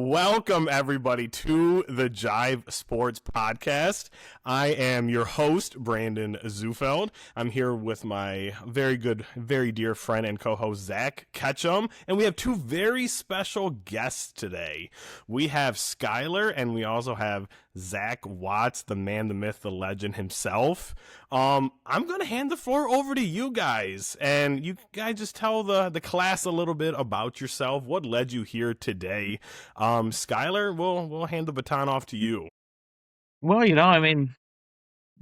Welcome, everybody, to the Jive Sports Podcast. I am your host, Brandon Zufeld. I'm here with my very good, very dear friend and co-host, Zack Ketchum, and we have two very special guests today. We have Skylar, and we also have Zach Watts, the man, the myth, the legend himself. I'm going to hand the floor over to you guys, and you guys just tell the class a little bit about yourself, what led you here today. Skylar, we'll hand the baton off to you. Well,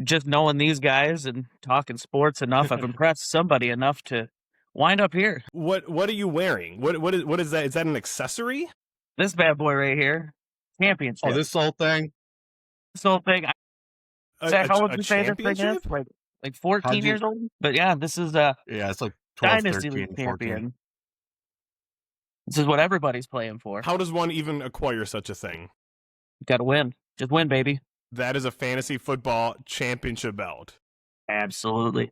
just knowing these guys and talking sports enough, I've impressed somebody enough to wind up here. What are you wearing? What is that? Is that an accessory? This bad boy right here, championship. Oh, this whole thing. How old would you say this thing is? Like 14 years old? But yeah, this is it's like 12, dynasty 13, league 14. champion. This is what everybody's playing for. How does one even acquire such a thing? You got to win. Just win, baby. That is a fantasy football championship belt. Absolutely.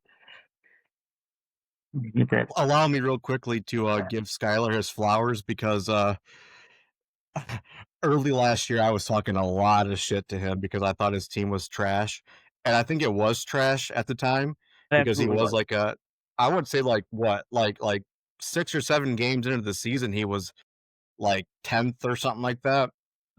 Allow me real quickly to give Skylar his flowers because early last year I was talking a lot of shit to him because I thought his team was trash. And I think it was trash at the time because he was like I would say like 6 or 7 games into the season, he was like 10th or something like that.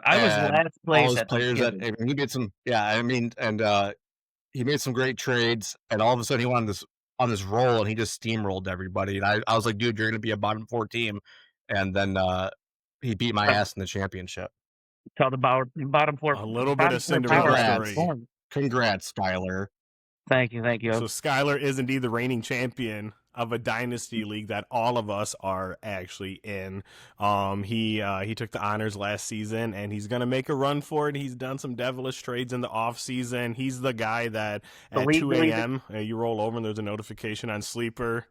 I was last place. All his players he did some, he made some great trades, and all of a sudden he went on this roll, and he just steamrolled everybody. And I was like, dude, you're going to be a bottom 4 team, and then he beat my ass in the championship. Tell the bottom 4. A little bit of Cinderella story. Congrats, Skylar. Thank you. So Skylar is indeed the reigning champion of a dynasty league that all of us are actually in. He took the honors last season, and he's gonna make a run for it. He's done some devilish trades in the off season. He's the guy that at 2 a.m. You roll over and there's a notification on Sleeper.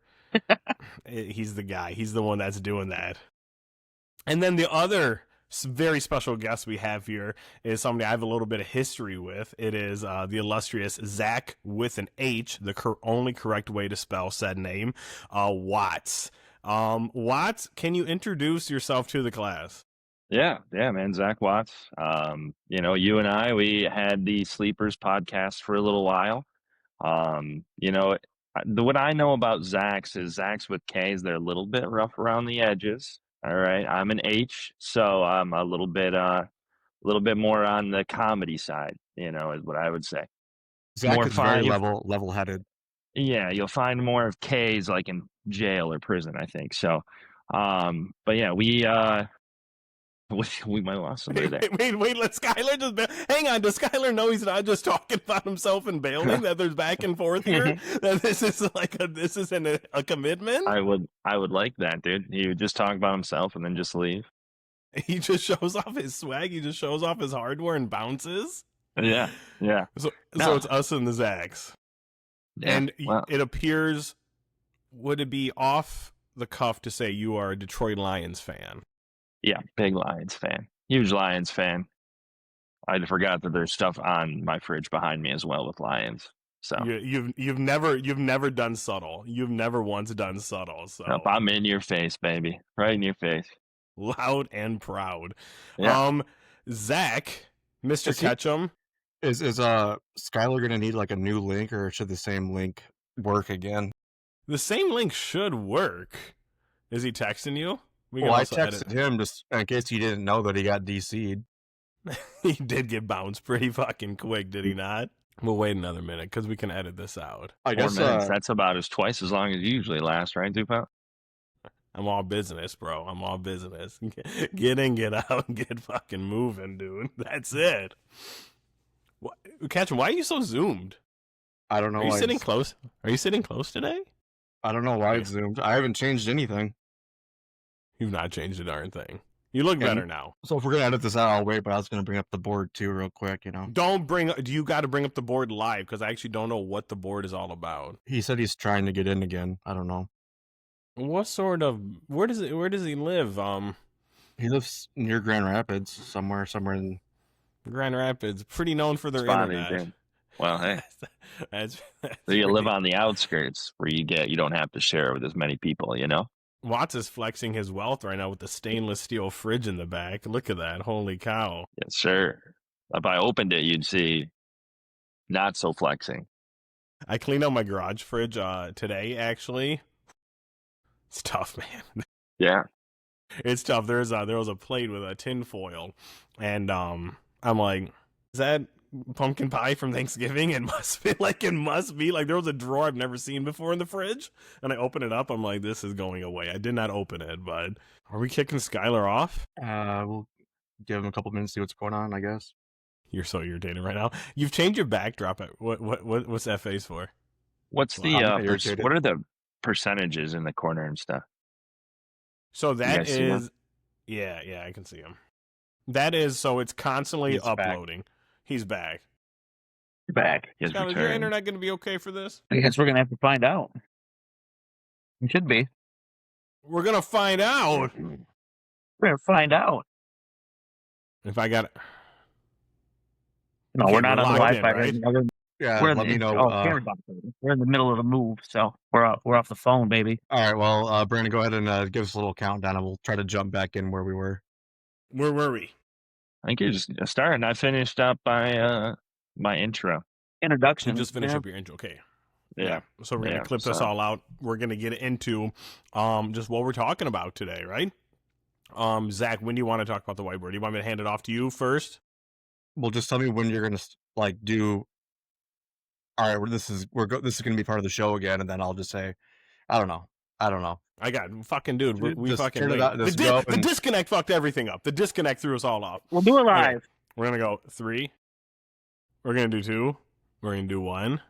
He's the guy. He's the one that's doing that. And then the other very special guest we have here is somebody I have a little bit of history with. It is the illustrious Zack with an H, the only correct way to spell said name, Watts. Watts, can you introduce yourself to the class? Yeah, man, Zack Watts. You and I, we had the Sleepers podcast for a little while. What I know about Zack's is Zack's with K's, they're a little bit rough around the edges. All right, I'm an H, so I'm a little bit more on the comedy side, is what I would say. Zack is very level-headed. Yeah, you'll find more of K's like in jail or prison, I think. So, but yeah, we might lost somebody there. Wait, let Skylar just hang on. Does Skylar know he's not just talking about himself and bailing? That there's back and forth here. That this isn't a commitment. I would like that, dude. He would just talk about himself and then just leave. He just shows off his swag. He just shows off his hardware and bounces. Yeah. So it's us and the Zacks. Yeah, and it appears, would it be off the cuff to say you are a Detroit Lions fan? Yeah, big Lions fan. Huge Lions fan. I forgot that there's stuff on my fridge behind me as well with Lions. So you've never done subtle. You've never once done subtle. So nope, I'm in your face, baby. Right in your face. Loud and proud. Yeah. Zack, Mr. Ketchum. Is Skylar gonna need like a new link, or should the same link work again? The same link should work. Is he texting you? I texted him just in case you didn't know that he got DC'd. He did get bounced pretty fucking quick, did he not? We'll wait another minute because we can edit this out. I guess 4 minutes. That's about twice as long as you usually last, right, Dupa? I'm all business, bro. I'm all business. Get in, get out, and get fucking moving, dude. That's it. Ketchum, why are you so zoomed? I don't know. Are you sitting close? Are you sitting close today? I don't know why it's zoomed. I haven't changed anything. You've not changed a darn thing. You look better now. So if we're gonna edit this out, I'll wait. But I was gonna bring up the board too, real quick. Do you got to bring up the board live? Because I actually don't know what the board is all about. He said he's trying to get in again. I don't know. What sort of? Where does he live? He lives near Grand Rapids, somewhere in Grand Rapids. Pretty known for their internet. Well, hey, so you live on the outskirts where you don't have to share with as many people, Watts is flexing his wealth right now with the stainless steel fridge in the back. Look at that. Holy cow. Yes, sir. If I opened it, you'd see not so flexing. I cleaned out my garage fridge today, actually. It's tough, man. Yeah. It's tough. There was a plate with a tin foil, and I'm like, is that pumpkin pie from Thanksgiving? It must be like there was a drawer I've never seen before in the fridge, and I open it up. I'm like, this is going away. I did not open it, but are we kicking Skylar off? We'll give him a couple minutes to see what's going on, I guess. You're so irritated right now. You've changed your backdrop. What's that face for? What's Well, I'm the irritated. what are the percentages in the corner and stuff? So that guys see is, yeah, I can see him. That is, so it's constantly He's back. uploading. He's back. You're back. His Skylar, is your return. internet going to be okay for this? I guess we're gonna have to find out. It should be. We're going to find out. We're gonna find out. If I got it. No, Okay, we're not we're on the locked Wi-Fi in, right right? now. Yeah, We're in let the, me know. we're in the middle of a move, so we're off the phone, baby. All right, well, Brandon, go ahead and give us a little countdown, and we'll try to jump back in where we were. Where were we? I think you're just starting. I finished up my intro. Introduction. You just finished up your intro. Okay. Yeah. So we're going to clip this all out. We're going to get into just what we're talking about today, right? Zach, when do you want to talk about the whiteboard? Do you want me to hand it off to you first? Well, just tell me when you're gonna do. All right, this is going to be part of the show again, and then I'll just say, I don't know. I got fucking dude. We Just fucking turn it late. out, just go The and- disconnect fucked everything up. The disconnect threw us all off. We'll do it live. Okay. We're gonna go 3. We're gonna do 2. We're gonna do 1.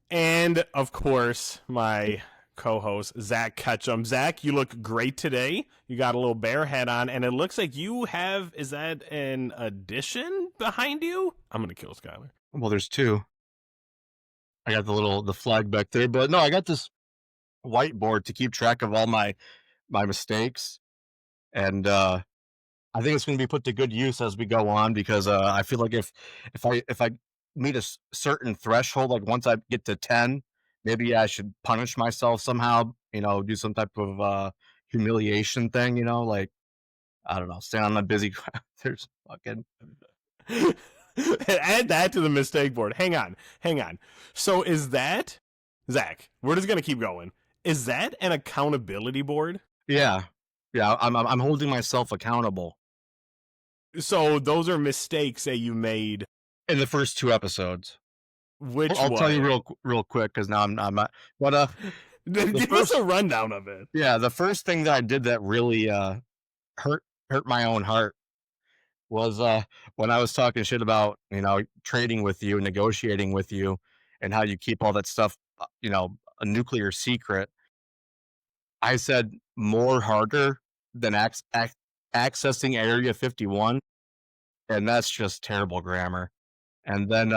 And of course, my co-host Zack Ketchum. Zach, you look great today. You got a little bear hat on, and it looks like you have. Is that an addition behind you? I'm gonna kill Skylar. Well, there's 2. I got the flag back there, but no, I got this whiteboard to keep track of all my mistakes, and I think it's going to be put to good use as we go on, because I feel like if I meet a certain threshold, like once I get to 10, maybe I should punish myself somehow, do some type of humiliation thing, like, I don't know, stand on a busy there's fucking Add that to the mistake board. Hang on. So is that, Zach, we're just going to keep going. Is that an accountability board? yeah, I'm holding myself accountable. So those are mistakes that you made In the first 2 episodes. Which I'll tell you real quick, because now I'm not. But give us a rundown of it. Yeah, the first thing that I did that really hurt my own heart was when I was talking shit about trading with you, negotiating with you, and how you keep all that stuff a nuclear secret. I said more harder than accessing Area 51, and that's just terrible grammar. And then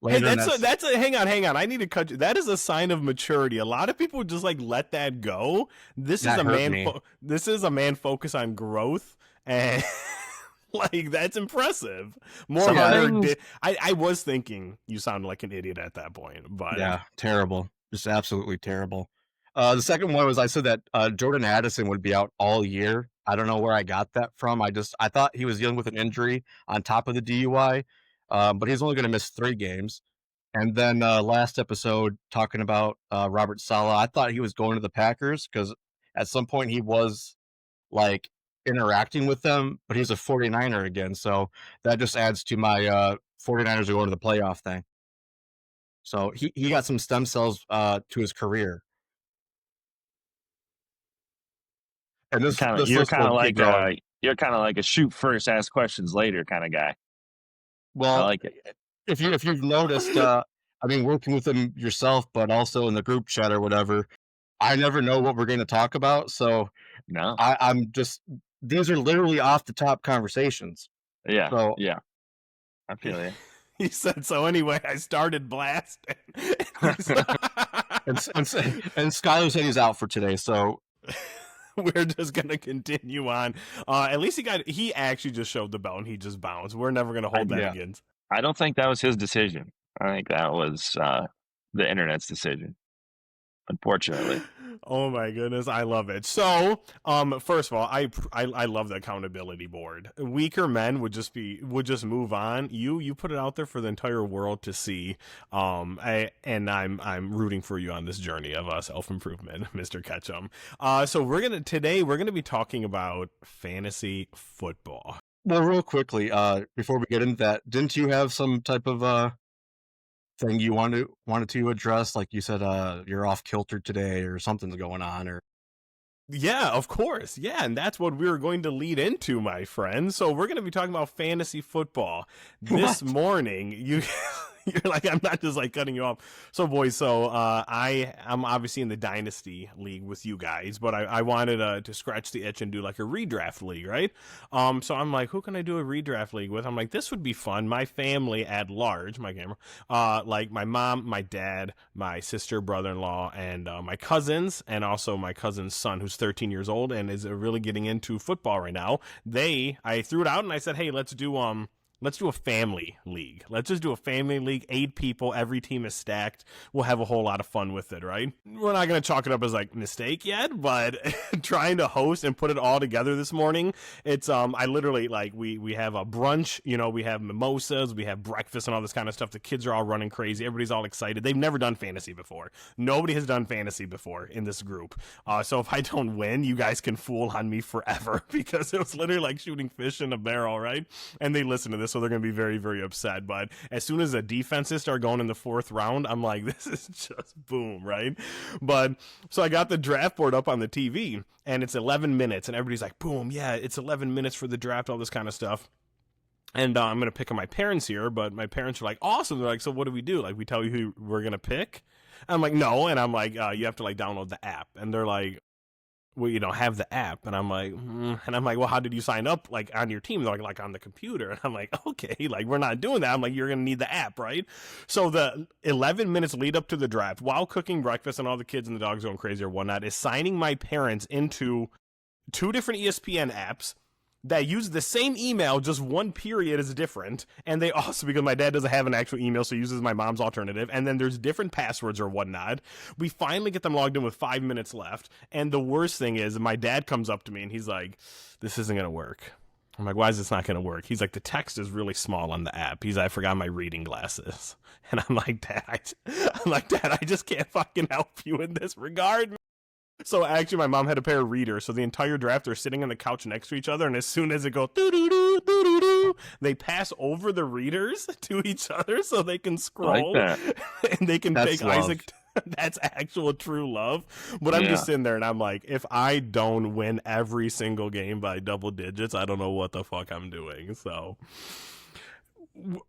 later, hang on. I need to cut you. That is a sign of maturity. A lot of people just like let that go. This is a man focus on growth, and like that's impressive. I was thinking you sounded like an idiot at that point, but yeah, terrible, just absolutely terrible. The second one was I said that Jordan Addison would be out all year. I don't know where I got that from. I thought he was dealing with an injury on top of the DUI, but he's only going to miss 3 games. And then last episode talking about Robert Saleh, I thought he was going to the Packers because at some point he was like interacting with them, but he's a 49er again. So that just adds to my 49ers are going to the playoff thing. So he got some stem cells to his career. And you're kind of like a shoot first, ask questions later kind of guy. Well, I like it. If you've noticed, working with them yourself, but also in the group chat or whatever, I never know what we're going to talk about. So no, I'm just, these are literally off the top conversations. Yeah. So yeah, I feel you. He said so. Anyway, I started blasting, and Skylar said he's out for today. So we're just gonna continue on. At least he actually just showed the belt and he just bounced. We're never gonna hold that against. I don't think that was his decision. I think that was the internet's decision. Unfortunately. Oh my goodness, I love it. So, first of all, I love the accountability board. Weaker men would just move on. You put it out there for the entire world to see. I'm rooting for you on this journey of self improvement, Mr. Ketchum. So today we're gonna be talking about fantasy football. Well, real quickly, before we get into that, didn't you have some type of thing you wanted to address? Like you said, you're off kilter today, or something's going on, or Yeah, of course. Yeah, and that's what we were going to lead into, my friend. So we're going to be talking about fantasy football this morning. You're like, I'm not just like cutting you off. So boys, I'm obviously in the dynasty league with you guys, but I wanted to scratch the itch and do like a redraft league, right? So I'm like, who can I do a redraft league with? I'm like, this would be fun. My family at large, my camera, like my mom, my dad, my sister, brother-in-law, and my cousins, and also my cousin's son, who's 13 years old and is really getting into football right now. I threw it out and I said, hey, let's do a family league. Let's just do a family league. 8 people. Every team is stacked. We'll have a whole lot of fun with it, right? We're not going to chalk it up as like mistake yet, but trying to host and put it all together this morning, it's, I literally like, we have a brunch, we have mimosas, we have breakfast and all this kind of stuff. The kids are all running crazy. Everybody's all excited. They've never done fantasy before. Nobody has done fantasy before in this group. So if I don't win, you guys can fool on me forever because it was literally like shooting fish in a barrel, right? And they listen to this, so they're going to be very, very upset. But as soon as the defenses start going in the 4th round, I'm like, this is just boom, right? But so I got the draft board up on the TV, and it's 11 minutes, and everybody's like, boom, yeah, it's 11 minutes for the draft, all this kind of stuff. And I'm going to pick on my parents here, but my parents are like, awesome. They're like, so what do we do? Like, we tell you who we're going to pick? I'm like, no. And I'm like, you have to like download the app. And they're like, well, have the app. And I'm like, well, how did you sign up like on your team? They're like on the computer. And I'm like, okay, like we're not doing that. I'm like, you're going to need the app, right? So the 11 minutes lead up to the draft, while cooking breakfast and all the kids and the dogs going crazy or whatnot, is signing my parents into 2 different ESPN apps that use the same email, just one period is different. And they also, because my dad doesn't have an actual email, so he uses my mom's alternative. And then there's different passwords or whatnot. We finally get them logged in with 5 minutes left. And the worst thing is my dad comes up to me and he's like, this isn't going to work. I'm like, why is this not going to work? He's like, the text is really small on the app. I forgot my reading glasses. And I'm like, Dad, I just can't fucking help you in this regard. So actually, my mom had a pair of readers, so the entire draft they're sitting on the couch next to each other, and as soon as it goes doo-doo-doo, doo-doo-doo, they pass over the readers to each other so they can scroll, like and they can That's pick love. Isaac. That's actual true love. But I'm just sitting there, and I'm like, if I don't win every single game by double digits, I don't know what the fuck I'm doing. So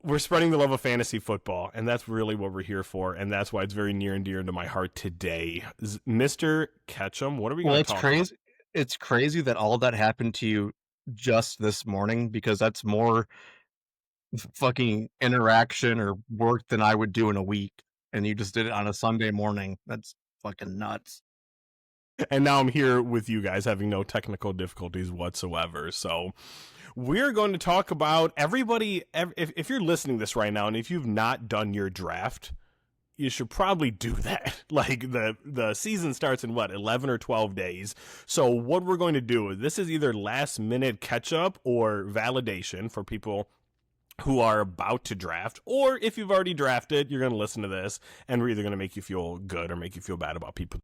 we're spreading the love of fantasy football, and that's really what we're here for, and that's why it's very near and dear to my heart today. Mr. Ketchum, what are we going to talk about? It's crazy that all that happened to you just this morning, because that's more fucking interaction or work than I would do in a week, and you just did it on a Sunday morning. That's fucking nuts. And now I'm here with you guys having no technical difficulties whatsoever. So we're going to talk about everybody. If you're listening to this right now, and if you've not done your draft, you should probably do that. Like the season starts in 11 or 12 days. So what we're going to do, this is either last minute catch up or validation for people who are about to draft, or if you've already drafted, you're going to listen to this and we're either going to make you feel good or make you feel bad about people.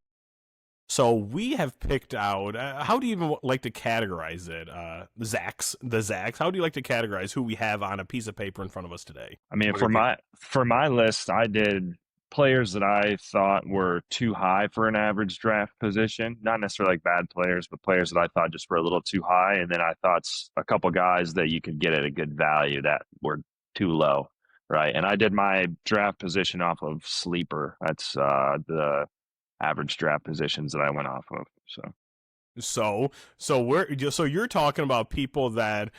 So we have picked out, how do you even like to categorize it? The Zacks. How do you like to categorize who we have on a piece of paper in front of us today? I mean, for my list, I did players that I thought were too high for an average draft position. Not necessarily like bad players, but players that I thought just were a little too high. And then I thought a couple guys that you could get at a good value that were too low, right? And I did my draft position off of Sleeper. That's the average draft positions that I went off of. So you're talking about people that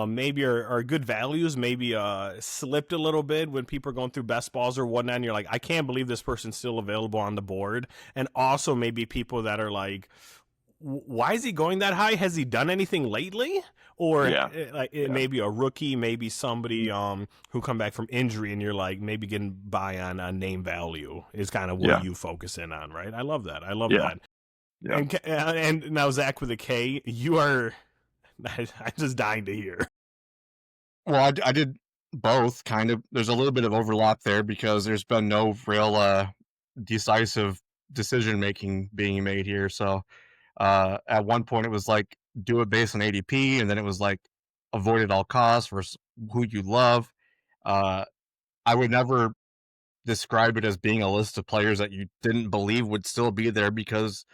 maybe are good values, maybe slipped a little bit when people are going through best balls or whatnot, and you're like, I can't believe this person's still available on the board. And also maybe people that are like, why is he going that high? Has he done anything lately? Or maybe a rookie, maybe somebody who come back from injury, and you're like maybe getting by on name value is kind of what you focus in on, right? I love that. Yeah. And now Zach with a K, you are. I'm just dying to hear. Well, I did both, kind of. There's a little bit of overlap there because there's been no real decisive decision making being made here. So at one point it was like do it based on ADP, and then it was like avoid at all costs versus who you love. I would never describe it as being a list of players that you didn't believe would still be there because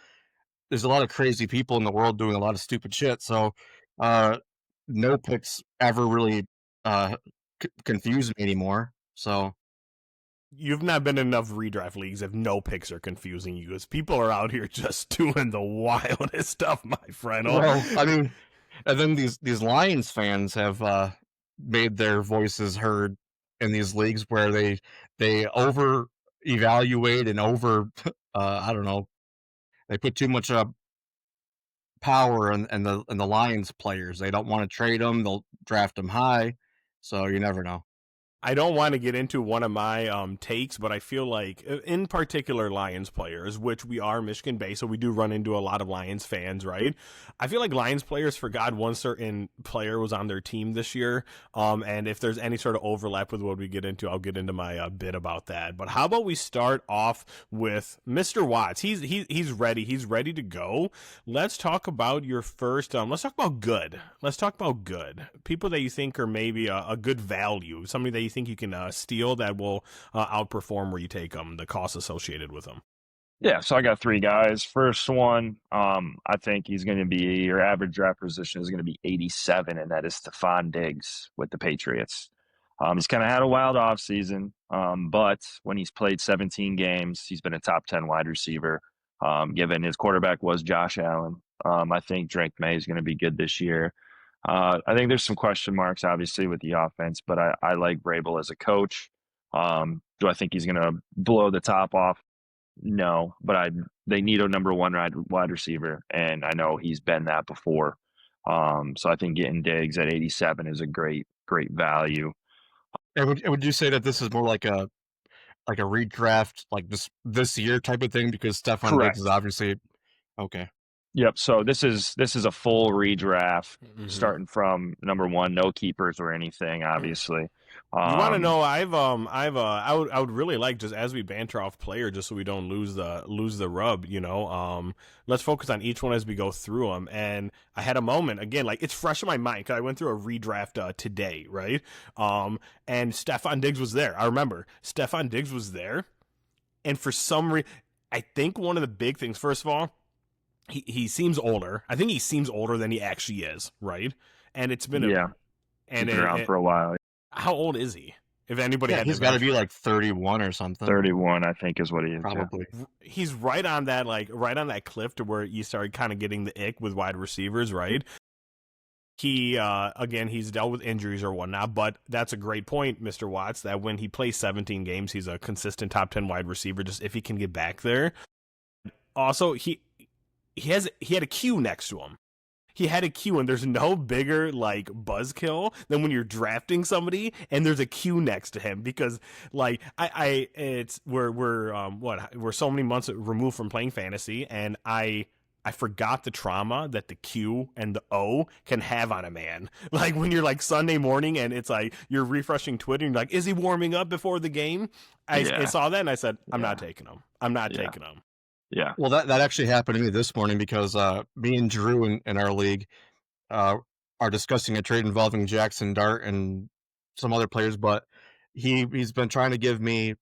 there's a lot of crazy people in the world doing a lot of stupid shit. So no picks ever really confuse me anymore. So you've not been in enough redraft leagues if no picks are confusing you, because people are out here just doing the wildest stuff, my friend. Well, I mean, and then these Lions fans have made their voices heard in these leagues where they over evaluate and over I don't know, they put too much power in the Lions players. They don't want to trade them. They'll draft them high. So you never know. I don't want to get into one of my takes, but I feel like, in particular, Lions players, which we are Michigan based, so we do run into a lot of Lions fans, right? I feel like Lions players forgot one certain player was on their team this year, and if there's any sort of overlap with what we get into, I'll get into my bit about that. But how about we start off with Mr. Watts? He's ready. He's ready to go. Let's talk about your first. Let's talk about good. Let's talk about good people that you think are maybe a good value, somebody that you think you can steal that will outperform where you take them, the costs associated with them. Yeah, so I got 3 guys. First one, I think he's going to be, your average draft position is going to be 87, and that is Stephon Diggs with the Patriots. He's kind of had a wild offseason, but when he's played 17 games, he's been a top 10 wide receiver, given his quarterback was Josh Allen. I think Drake May is going to be good this year. I think there's some question marks, obviously, with the offense, but I like Vrabel as a coach. Do I think he's going to blow the top off? No, but they need a number 1 wide receiver, and I know he's been that before. So I think getting Diggs at 87 is a great value. And would you say that this is more like a redraft, like this year type of thing? Because Stephon Diggs is obviously okay. Yep. So this is a full redraft, starting from number 1, no keepers or anything, obviously. You want to know? I would really like, just as we banter off player, just so we don't lose the rub. Let's focus on each one as we go through them. And I had a moment again, like it's fresh in my mind because I went through a redraft today, right? And Stephon Diggs was there. I remember Stephon Diggs was there, and for some reason, I think one of the big things, first of all, he seems older. I think he seems older than he actually is, right? And it's been been around for a while. How old is he? If anybody had, he's got to be like 31 or something. 31, I think, is what he is. Probably. Yeah. He's right on that cliff to where you started kind of getting the ick with wide receivers, right? He again, he's dealt with injuries or whatnot, but that's a great point, Mr. Watts, that when he plays 17 games, he's a consistent top 10 wide receiver, just if he can get back there. Also, he had a Q next to him. He had a Q, and there's no bigger like buzzkill than when you're drafting somebody and there's a Q next to him, because like we're so many months removed from playing fantasy, and I forgot the trauma that the Q and the O can have on a man. Like when you're like Sunday morning and it's like you're refreshing Twitter and you're like, is he warming up before the game? I saw that and I said, I'm not taking him. I'm not taking him. Yeah. Well, that actually happened to me this morning because me and Drew in our league are discussing a trade involving Jackson Dart and some other players, but he's been trying to give me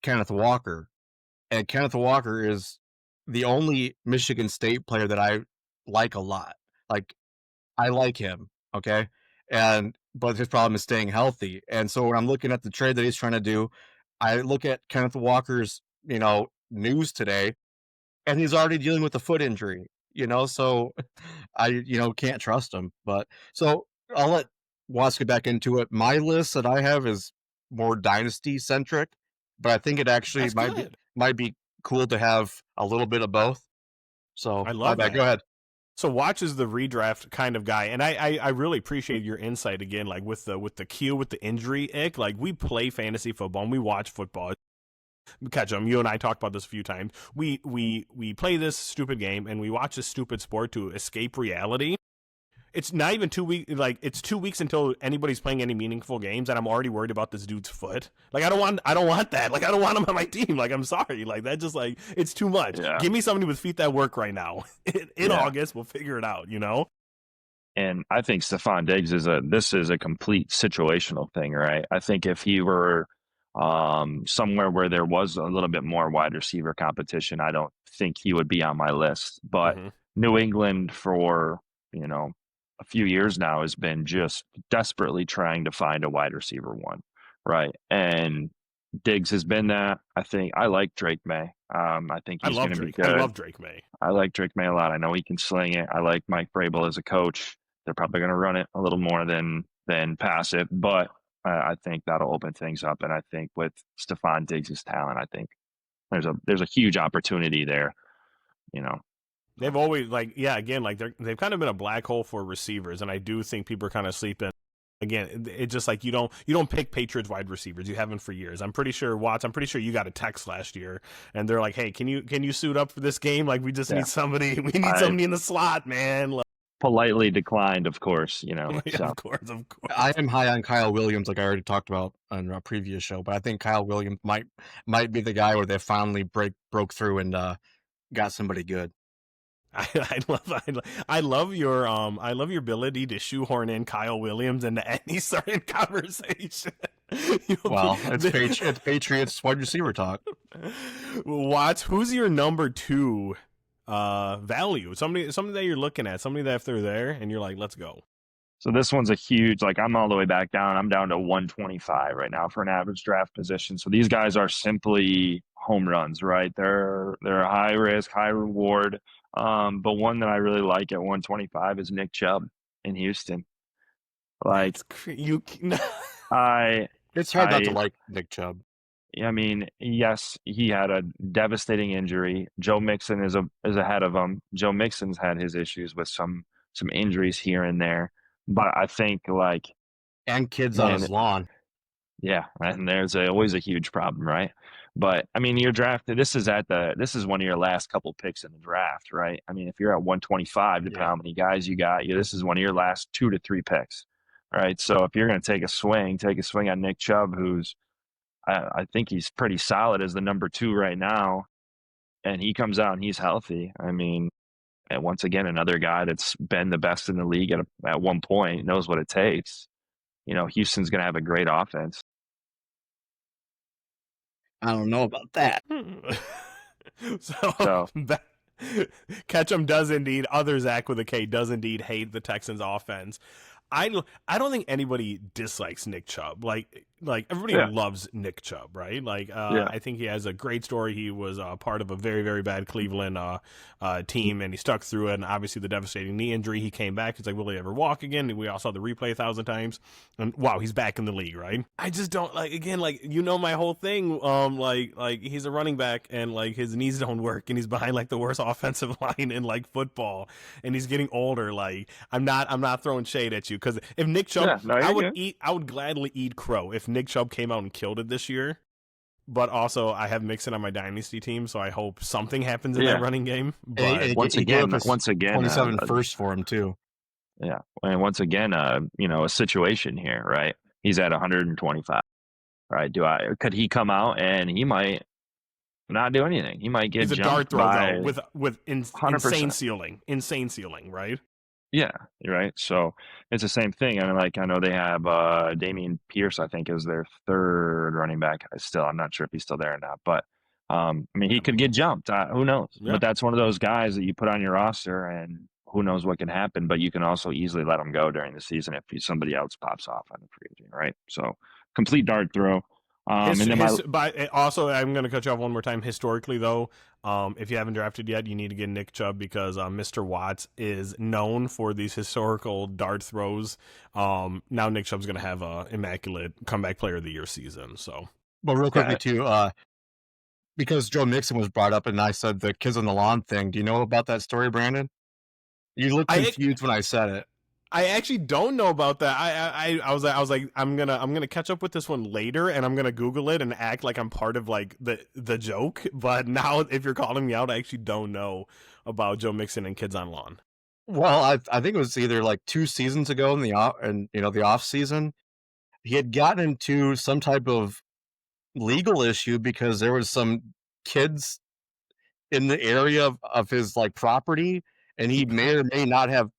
Kenneth Walker, and Kenneth Walker is the only Michigan State player that I like a lot. Like, I like him, okay? But his problem is staying healthy. And so when I'm looking at the trade that he's trying to do, I look at Kenneth Walker's, news today, and he's already dealing with a foot injury, so I, can't trust him. But so I'll let Watts get back into it. My list that I have is more dynasty centric, but I think it actually might be cool to have a little bit of both. So I love that. Go ahead. So Watch is the redraft kind of guy, and I really appreciate your insight again, like with the Q, with the injury ick. Like, we play fantasy football and we watch football. Ketchum, you and I talked about this a few times. We play this stupid game and we watch this stupid sport to escape reality. It's not even 2 weeks. Like, it's 2 weeks until anybody's playing any meaningful games, and I'm already worried about this dude's foot. Like, I don't want that. Like, I don't want him on my team. Like, I'm sorry. Like, that just, like, it's too much. Yeah. Give me somebody with feet that work right now. In August, we'll figure it out. You know. And I think Stefan Diggs is a complete situational thing, right? I think if he were somewhere where there was a little bit more wide receiver competition, I don't think he would be on my list. But New England for, a few years now has been just desperately trying to find a wide receiver one, right? And Diggs has been that. I think I like Drake May. I think he's going to be good. I love Drake May. I like Drake May a lot. I know he can sling it. I like Mike Vrabel as a coach. They're probably going to run it a little more than pass it, but I think that'll open things up. And I think with Stefan Diggs' talent, I think there's a huge opportunity there. They've always they've kind of been a black hole for receivers, and I do think people are kind of sleeping. Again, it's just like you don't pick Patriots wide receivers. You haven't for years. I'm pretty sure you got a text last year, and they're like, "Hey, can you suit up for this game? Like, we just need somebody. We need somebody in the slot, man." Like, politely declined, of course. Yeah, so. of course. I am high on Kyle Williams, like I already talked about on a previous show, but I think Kyle Williams might be the guy where they finally broke through and got somebody good. I love your ability to shoehorn in Kyle Williams into any certain conversation. Well, it's Patriots wide receiver talk. Watts, who's your number 2 value? Somebody that you're looking at, somebody that if they're there and you're like, let's go. So this one's a huge, like I'm all the way back down. I'm down to 125 right now for an average draft position. So these guys are simply home runs, right? They're a high risk, high reward. But one that I really like at 125 is Nick Chubb in Houston. Like it's hard not to like Nick Chubb. I mean, yes, he had a devastating injury. Joe Mixon is ahead of him. Joe Mixon's had his issues with some injuries here and there, but I think and kids on his lawn. Yeah, and there's always a huge problem, right? But I mean, you're drafted. This is one of your last couple picks in the draft, right? I mean, if you're at 125, depending on how many guys you got, this is one of your last 2 to 3 picks, right? So if you're going to take a swing on Nick Chubb, who's I think he's pretty solid as the number 2 right now, and he comes out and he's healthy. I mean, and once again, another guy that's been the best in the league at one point, knows what it takes. Houston's going to have a great offense. I don't know about that. So. Ketchum does indeed, other Zack with a K does indeed hate the Texans offense. I don't think anybody dislikes Nick Chubb. Like everybody loves Nick Chubb, right? I think he has a great story. He was part of a very, very bad Cleveland team, and he stuck through it. And obviously, the devastating knee injury, he came back. It's like, will he ever walk again? And we all saw the replay 1,000 times. And wow, he's back in the league, right? I just don't my whole thing. He's a running back, and his knees don't work, and he's behind the worst offensive line in football, and he's getting older. I'm not throwing shade at you, because if Nick Chubb, I would gladly eat crow if Nick Chubb came out and killed it this year. But also, I have Mixon on my dynasty team, so I hope something happens in that running game. But once again, 27 first for him too. Yeah, and once again, a situation here, right? He's at 125. Right? Could he come out and he might not do anything? He might get he's a jumped dart throw by with insane ceiling, right? Yeah, right. So it's the same thing. And I know they have Dameon Pierce, I think, is their 3rd running back. I'm not sure if he's still there or not. But I mean, he could get jumped. Who knows? Yeah. But that's one of those guys that you put on your roster, and who knows what can happen. But you can also easily let him go during the season if somebody else pops off on the free agent, right? So complete dart throw. Also, I'm going to cut you off one more time. Historically, though, if you haven't drafted yet, you need to get Nick Chubb, because Mr. Watts is known for these historical dart throws. Now Nick Chubb's going to have an immaculate comeback player of the year season. So, but real quickly too, because Joe Mixon was brought up, and I said the kids on the lawn thing. Do you know about that story, Brandon? You looked confused when I said it. I actually don't know about that. I was like I'm gonna catch up with this one later, and I'm gonna Google it and act like I'm part of like the joke. But now, if you're calling me out, I actually don't know about Joe Mixon and Kids on Lawn. Well, I think it was either like 2 seasons ago in the off season, he had gotten into some type of legal issue because there was some kids in the area of his like property, and he may or may not have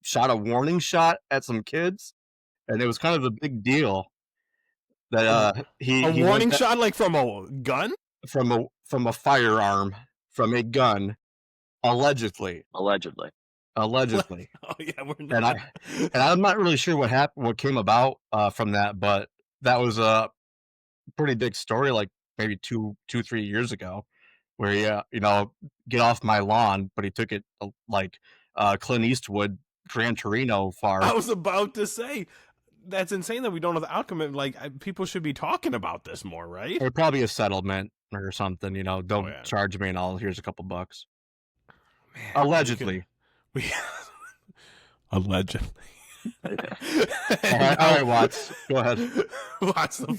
shot a warning shot at some kids, and it was kind of a big deal that A he went warning shot, like from a gun? from a firearm, from a gun, allegedly. Allegedly. Oh yeah, we're not. And I'm not really sure what happened, what came about from that, but that was a pretty big story, like maybe 3 years ago, where he, get off my lawn, but he took it like Clint Eastwood, Gran Torino far. I was about to say, that's insane that we don't know the outcome. Like, people should be talking about this more, right? Or probably a settlement or something, don't charge me and here's a couple bucks. Man, allegedly. Allegedly. All right, Watts, go ahead. Watts, the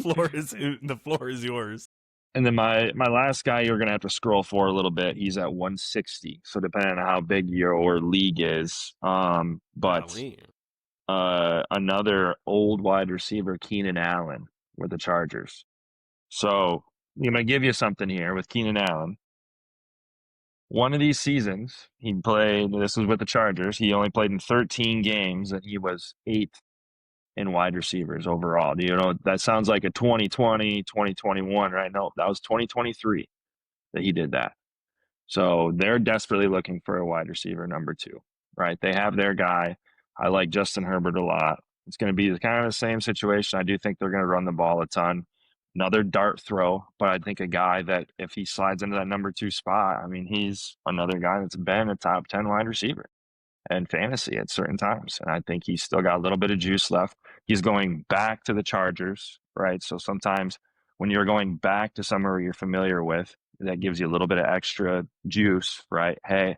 floor is yours. And then my last guy, you're gonna have to scroll for a little bit. He's at 160. So depending on how big your league is, but another old wide receiver, Keenan Allen, with the Chargers. So I'm gonna give you something here with Keenan Allen. One of these seasons, he played. This was with the Chargers. He only played in 13 games, and he was 8th in wide receivers overall. That sounds like a 2020, 2021, right? No, that was 2023 that he did that. So they're desperately looking for a wide receiver number 2, right? They have their guy. I like Justin Herbert a lot. It's going to be kind of the same situation. I do think they're going to run the ball a ton. Another dart throw, but I think a guy that if he slides into that number 2 spot, I mean, he's another guy that's been a top 10 wide receiver and fantasy at certain times. And I think he's still got a little bit of juice left. He's going back to the Chargers, right? So sometimes when you're going back to somewhere you're familiar with, that gives you a little bit of extra juice, right? Hey,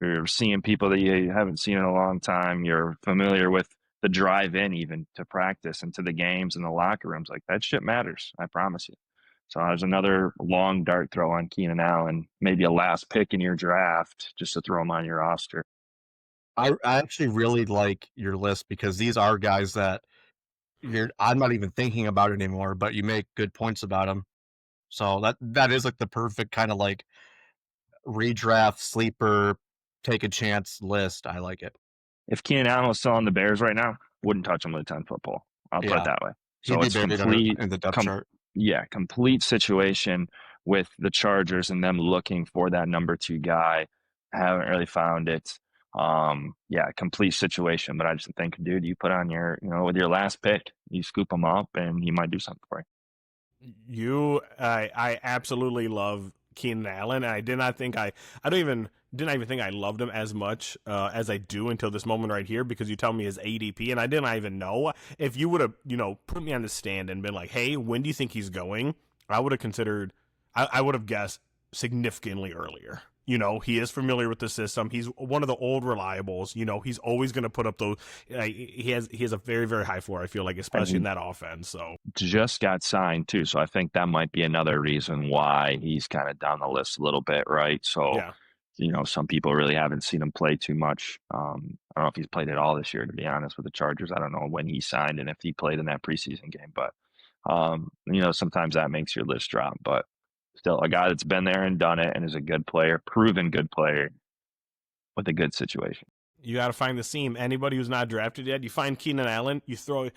you're seeing people that you haven't seen in a long time. You're familiar with the drive in even to practice and to the games and the locker rooms. Like, that shit matters. I promise you. So there's another long dart throw on Keenan Allen, maybe a last pick in your draft just to throw him on your roster. I actually really like your list because these are guys that I'm not even thinking about anymore, but you make good points about them. So that is like the perfect kind of like redraft, sleeper, take a chance list. I like it. If Keenan Allen was still on the Bears right now, wouldn't touch him with a 10-foot pole. I'll put it that way. So it's complete in the depth chart. Yeah, complete situation with the Chargers and them looking for that number 2 guy. Haven't really found it. Complete situation. But I just think, dude, you put on your, with your last pick, you scoop him up and he might do something for you. I absolutely love Keenan Allen. And I did not think didn't even think I loved him as much as I do until this moment right here, because you tell me his ADP, and I didn't even know. If you would have, put me on the stand and been like, hey, when do you think he's going? I would have considered, I would have guessed significantly earlier. He is familiar with the system. He's one of the old reliables. He's always going to put up those. He has a very, very high floor, I feel like, especially in that offense. So just got signed too. So I think that might be another reason why he's kind of down the list a little bit, right? So, some people really haven't seen him play too much. I don't know if he's played at all this year, to be honest, with the Chargers. I don't know when he signed and if he played in that preseason game, but sometimes that makes your list drop. But still, a guy that's been there and done it and is a good player, proven good player with a good situation. You got to find the seam. Anybody who's not drafted yet, you find Keenan Allen, you throw,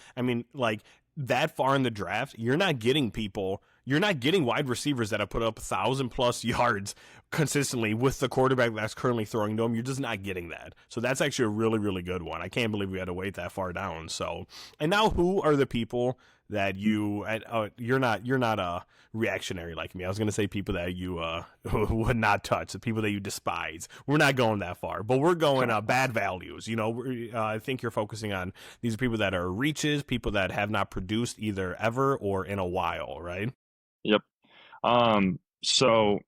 that far in the draft, you're not getting wide receivers that have put up 1,000+ yards consistently with the quarterback that's currently throwing to him. You're just not getting that. So that's actually a really, really good one. I can't believe we had to wait that far down. So, and now who are the people that you're not a reactionary like me. I was going to say people that you would not touch, the people that you despise. We're not going that far, but we're going bad values. I think you're focusing on these are people that are reaches, people that have not produced either ever or in a while, right? Yep. So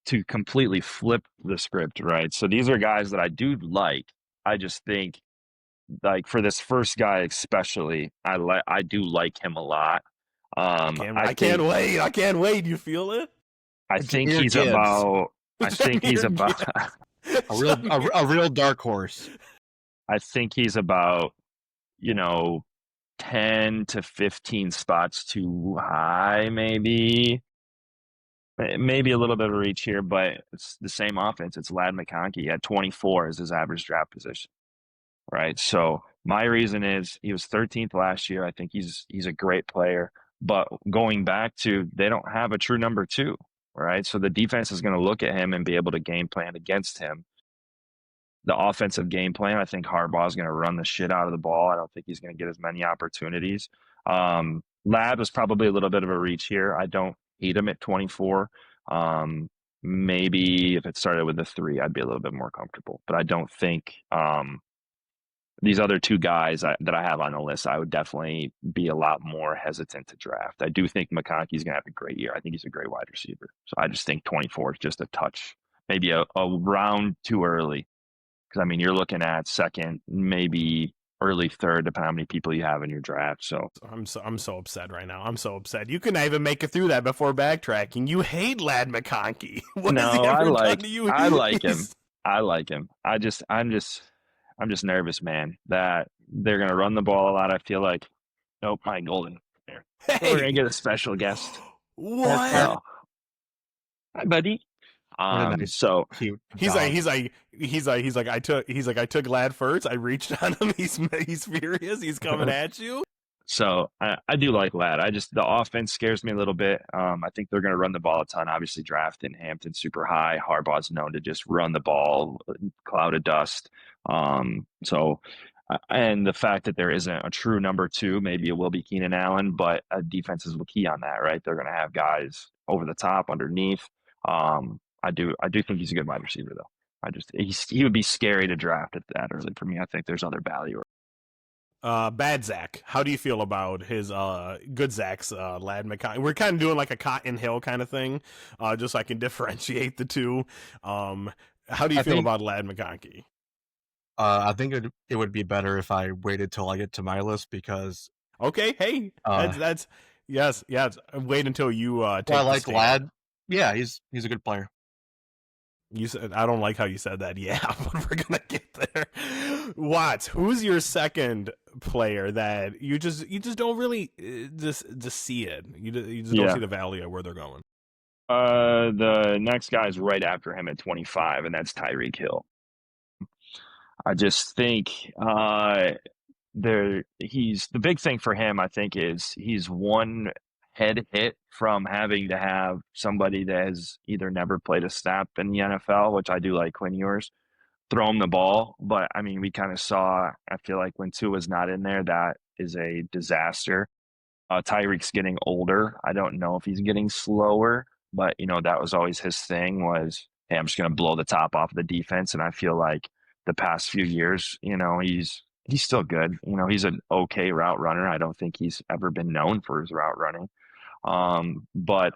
to completely flip the script, right? So these are guys that I do like. I just think like for this first guy especially, I do like him a lot. I can't wait. I can't wait. You feel it? I think he's about. I think he's about a real dark horse. I think he's about 10 to 15 spots too high, maybe a little bit of a reach here, but it's the same offense. It's Ladd McConkey at 24 as his average draft position, right? So my reason is he was 13th last year. I think he's a great player, but going back to they don't have a true number 2, right? So the defense is going to look at him and be able to game plan against him. The offensive game plan, I think Harbaugh is going to run the shit out of the ball. I don't think he's going to get as many opportunities. Ladd was probably a little bit of a reach here. I don't hate him at 24. Maybe if it started with a 3, I'd be a little bit more comfortable. But I don't think these other 2 guys that I have on the list, I would definitely be a lot more hesitant to draft. I do think McConkey's going to have a great year. I think he's a great wide receiver. So I just think 24 is just a touch, maybe a round too early. Because, I mean, you're looking at second, maybe early third, depending on how many people you have in your draft. So I'm so upset right now. I'm so upset. You couldn't even make it through that before backtracking. You hate Ladd McConkey. I like him. I like him. I'm just nervous, man, that they're gonna run the ball a lot. I feel like, nope, Mike Golden. There. Hey. We're gonna get a special guest. What? Hi, buddy. So he's like I took Ladd first. I reached on him. He's furious. He's coming at you. So I do like Ladd. The offense scares me a little bit. I think they're going to run the ball a ton. Obviously, drafting Hampton super high. Harbaugh's known to just run the ball, cloud of dust. So and the fact that there isn't a true number 2, maybe it will be Keenan Allen, but defenses will key on that, right? They're going to have guys over the top, underneath. I do think he's a good wide receiver, though. He would be scary to draft at that early for me. I think there's other value. Bad Zack. How do you feel about his good Zack's Ladd McConkey? We're kind of doing like a Cotton Hill kind of thing, just so I can differentiate the 2. How do you feel about Ladd McConkey? I think it would be better if I waited till I get to my list because. Okay, hey, that's yes. Wait until you take. I like Ladd. Yeah, he's a good player. You said I don't like how you said that. Yeah, but we're gonna get there. Watts, who's your second player that you just don't really just see it? You just don't see the value of where they're going. The next guy's right after him at 25, and that's Tyreek Hill. I just think the big thing for him, I think, is he's one head hit from having to have somebody that has either never played a snap in the NFL, which I do like Quinn Ewers, throw him the ball. But I mean, we kind of saw, I feel like when Tua's not in there, that is a disaster. Tyreek's getting older. I don't know if he's getting slower, but that was always his thing was, hey, I'm just going to blow the top off of the defense. And I feel like the past few years, he's still good. He's an okay route runner. I don't think he's ever been known for his route running. But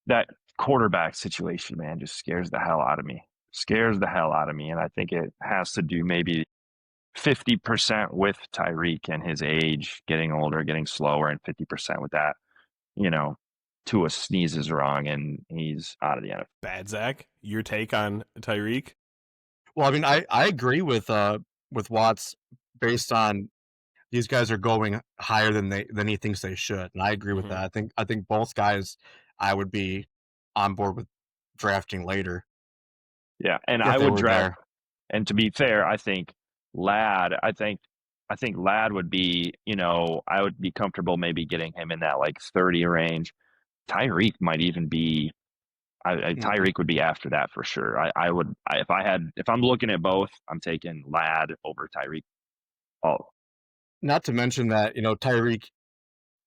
that quarterback situation, man, just scares the hell out of me. And I think it has to do maybe 50% with Tyreek and his age, getting older, getting slower, and 50% with that, Tua sneezes wrong and he's out of the NFL. Bad Zack, your take on Tyreek? Well, I mean, I agree with Watts based on these guys are going higher than he thinks they should, and I agree with that. I think both guys I would be on board with drafting later. Yeah, and I would draft. And to be fair, I think Ladd. I think Ladd would be. I would be comfortable maybe getting him in that like 30 range. Tyreek might even be. Tyreek would be after that for sure. If I'm looking at both, I'm taking Ladd over Tyreek. Not to mention that, Tyreek,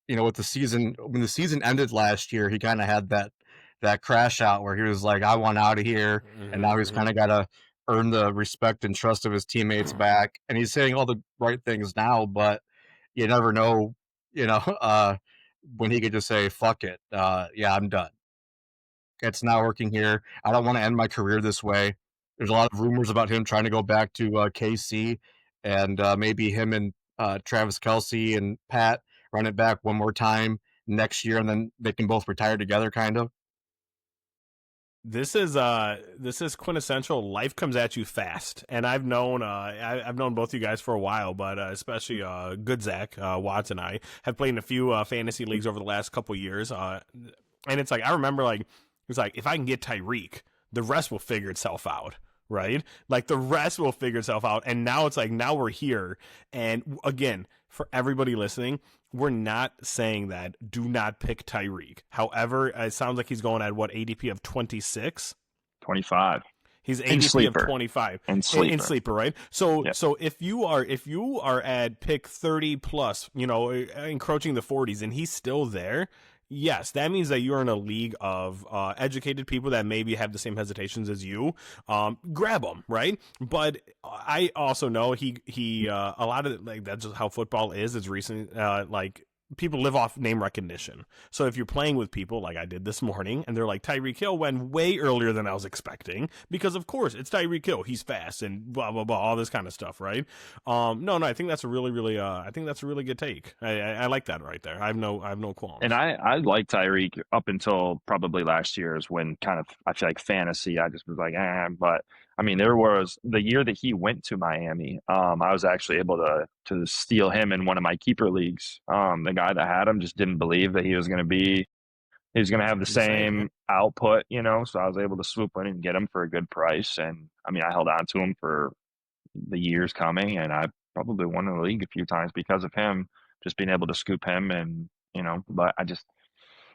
with the season, when the season ended last year, he kind of had that crash out where he was like, I want out of here. And now he's kind of got to earn the respect and trust of his teammates back. And he's saying all the right things now, but you never know, when he could just say, fuck it. Yeah, I'm done. It's not working here. I don't want to end my career this way. There's a lot of rumors about him trying to go back to KC. and maybe him and Travis Kelce and Pat run it back one more time next year, and then they can both retire together, kind of. This is quintessential. Life comes at you fast, and I've known I've known both you guys for a while, but especially good Zack Watts and I have played in a few fantasy leagues over the last couple years, and it's like I remember it's like if I can get Tyreek, the rest will figure itself out. Right? Like the rest will figure itself out. And now it's like, now we're here. And again, for everybody listening, we're not saying that do not pick Tyreek. However, it sounds like he's going at what, ADP of 26? 25. He's ADP of 25 in sleeper, right? So so if you are at pick 30 plus, encroaching the 40s, and he's still there, yes, that means that you're in a league of educated people that maybe have the same hesitations as you. Grab him, right? But I also know he a lot of that's just how football is. It's recent, people live off name recognition. So if you're playing with people like I did this morning, and they're like, Tyreek Hill went way earlier than I was expecting, because of course it's Tyreek Hill, he's fast and blah blah blah, all this kind of stuff, right? No, I think that's a really good take. I like that right there. I have no qualms. And I like Tyreek up until probably last year is when kind of I feel like fantasy I just was like, but I mean, there was the year that he went to Miami. I was actually able to steal him in one of my keeper leagues. The guy that had him just didn't believe that he was going to have the same output, So I was able to swoop in and get him for a good price. And I mean, I held on to him for the years coming, and I probably won the league a few times because of him, just being able to scoop him, and But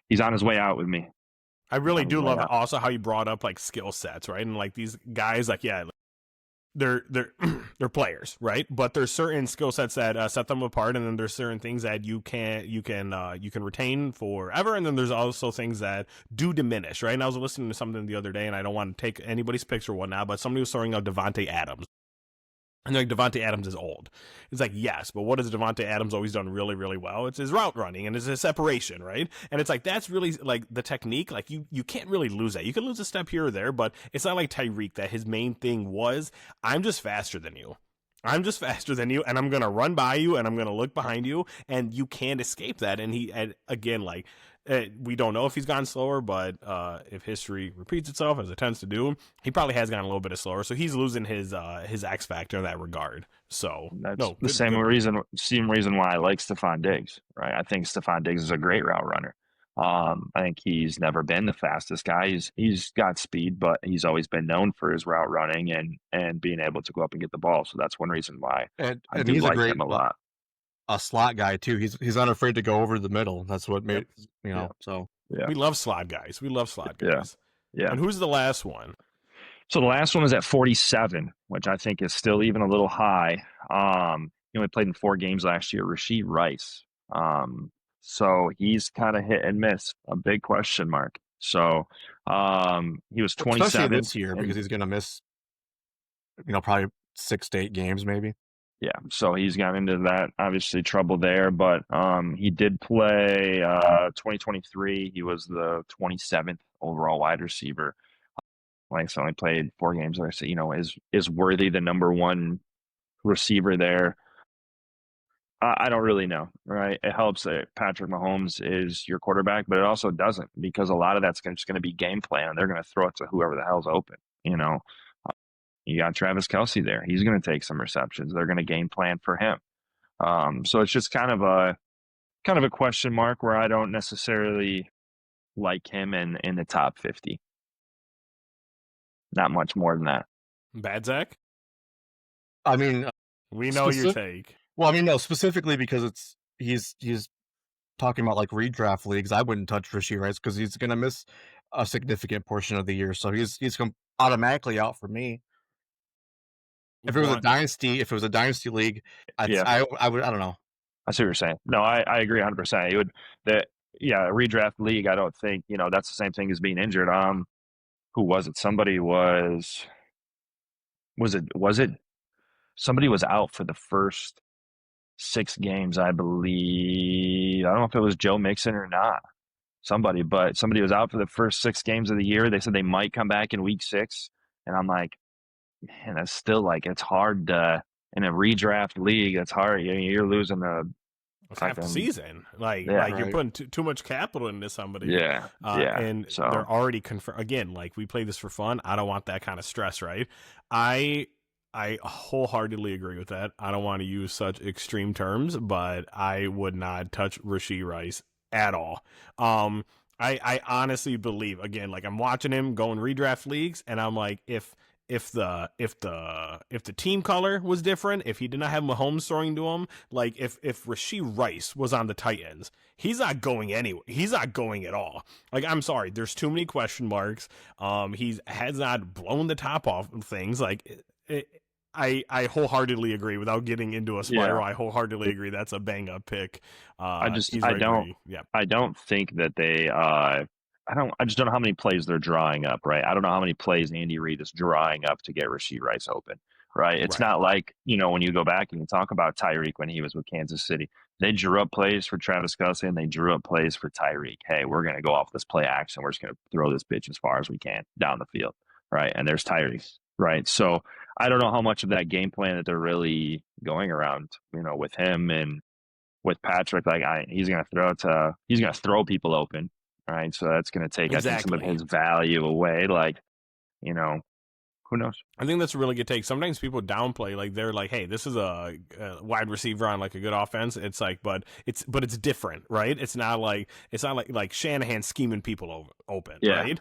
he's on his way out with me. I really do love also how you brought up like skill sets, right? And like these guys, like they're they're players, right? But there's certain skill sets that set them apart, and then there's certain things that you can retain forever, and then there's also things that do diminish, right? And I was listening to something the other day, and I don't want to take anybody's picture or whatnot, but somebody was throwing out Devontae Adams. And like Devontae Adams is old. It's like, yes, but what has Devontae Adams always done really, really well? It's his route running and it's his separation, right? And it's like, that's really like the technique. Like you can't really lose that. You can lose a step here or there, but it's not like Tyreek that his main thing was, I'm just faster than you. I'm just faster than you, and I'm going to run by you, and I'm going to look behind you, and you can't escape that. And again, we don't know if he's gotten slower, but if history repeats itself, as it tends to do, he probably has gotten a little bit slower. So he's losing his X factor in that regard. So that's the same reason why I like Stephon Diggs, right? I think Stephon Diggs is a great route runner. I think he's never been the fastest guy. He's got speed, but he's always been known for his route running and being able to go up and get the ball. So that's one reason why I do like him a lot. A slot guy too. He's unafraid to go over the middle. That's what made So we love slot guys. Yeah. And who's the last one? So the last one is at 47, which I think is still even a little high. He only played in 4 games last year. Rashee Rice. So he's kind of hit and miss, a big question mark. So he was 27 especially this year because he's going to miss, probably 6 to 8 games maybe. Yeah, so he's got into that obviously trouble there, but he did play 2023. He was the 27th overall wide receiver. So he played 4 games there. So is Worthy the number 1 receiver there? I don't really know, right? It helps that Patrick Mahomes is your quarterback, but it also doesn't, because a lot of that's just going to be game plan. They're going to throw it to whoever the hell's open, You got Travis Kelce there. He's going to take some receptions. They're going to game plan for him. So it's just kind of a question mark where I don't necessarily like him in the top 50. Not much more than that. Bad Zack? I mean, we know your take. Well, I mean, no, specifically because he's talking about like redraft leagues. I wouldn't touch Rashee Rice because he's going to miss a significant portion of the year. So he's automatically out for me. If it was a dynasty league, I would. I don't know. I see what you're saying. No, I agree 100%. It would a redraft league. I don't think that's the same thing as being injured. Who was it? Somebody was it? Somebody was out for the first 6 games, I believe. I don't know if it was Joe Mixon or not. Somebody was out for the first 6 games of the year. They said they might come back in week 6, and I'm like, man, that's still it's hard to in a redraft league, that's hard. You're losing It's half the season. Like right. you're putting too much capital into somebody. Yeah. And So they're already confirmed. Again, like we play this for fun. I don't want that kind of stress, right? I wholeheartedly agree with that. I don't want to use such extreme terms, but I would not touch Rashee Rice at all. I honestly believe, again, like I'm watching him go in redraft leagues, and I'm like, if the team color was different, if he did not have Mahomes throwing to him, like if Rashee Rice was on the Titans, he's not going anywhere. He's not going at all. Like, I'm sorry, there's too many question marks. He has not blown the top off of things. Like, I wholehearedly agree. Without getting into a spiral, I wholeheartedly agree that's a bang up pick. I don't think that they I just don't know how many plays they're drawing up, right? I don't know how many plays Andy Reid is drawing up to get Rashee Rice open, right? It's not like, when you go back and you talk about Tyreek when he was with Kansas City, they drew up plays for Travis Kelce and they drew up plays for Tyreek. Hey, we're going to go off this play action. We're just going to throw this bitch as far as we can down the field, right? And there's Tyreek, right? So I don't know how much of that game plan that they're really going around, with him and with Patrick. Like he's going to throw people open. Right, so that's going to take, I think, some of his value away. Like, who knows? I think that's a really good take. Sometimes people downplay, like they're like, "Hey, this is a wide receiver on like a good offense." It's like, but it's different, right? It's not like Shanahan scheming people open, right?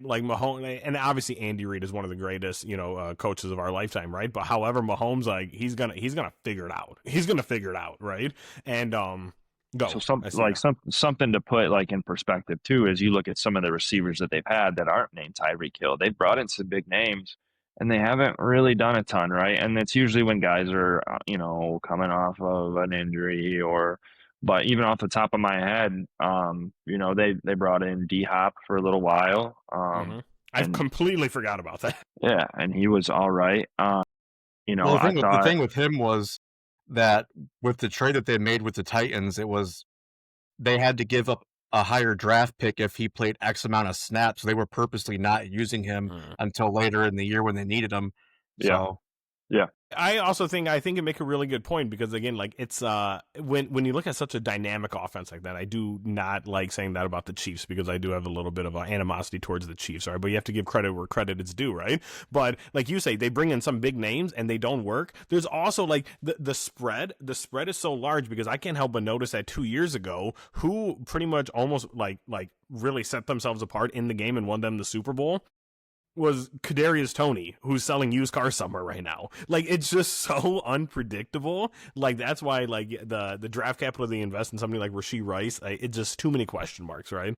Like Mahomes, and obviously Andy Reid is one of the greatest, coaches of our lifetime, right? But however, Mahomes, like he's gonna figure it out. He's gonna figure it out, right? And Go. So something to put like in perspective too is you look at some of the receivers that they've had that aren't named Tyreek Hill. They've brought in some big names, and they haven't really done a ton, right? And it's usually when guys are coming off of an injury but even off the top of my head, they brought in D-Hop for a little while. I completely forgot about that. Yeah, and he was all right. Well, the thing with him was that with the trade that they made with the Titans, it was they had to give up a higher draft pick if he played X amount of snaps. So they were purposely not using him until later in the year when they needed him. So, yeah. I also think you make a really good point, because again, like it's when you look at such a dynamic offense like that, I do not like saying that about the Chiefs, because I do have a little bit of animosity towards the Chiefs, right? But you have to give credit where credit is due, right? But like you say, they bring in some big names and they don't work. There's also like the spread is so large, because I can't help but notice that 2 years ago, who pretty much almost like really set themselves apart in the game and won them the Super Bowl was Kadarius Toney, who's selling used cars somewhere right now. Like, it's just so unpredictable. Like, that's why like the draft capital they invest in somebody like Rashee Rice, it's just too many question marks, right?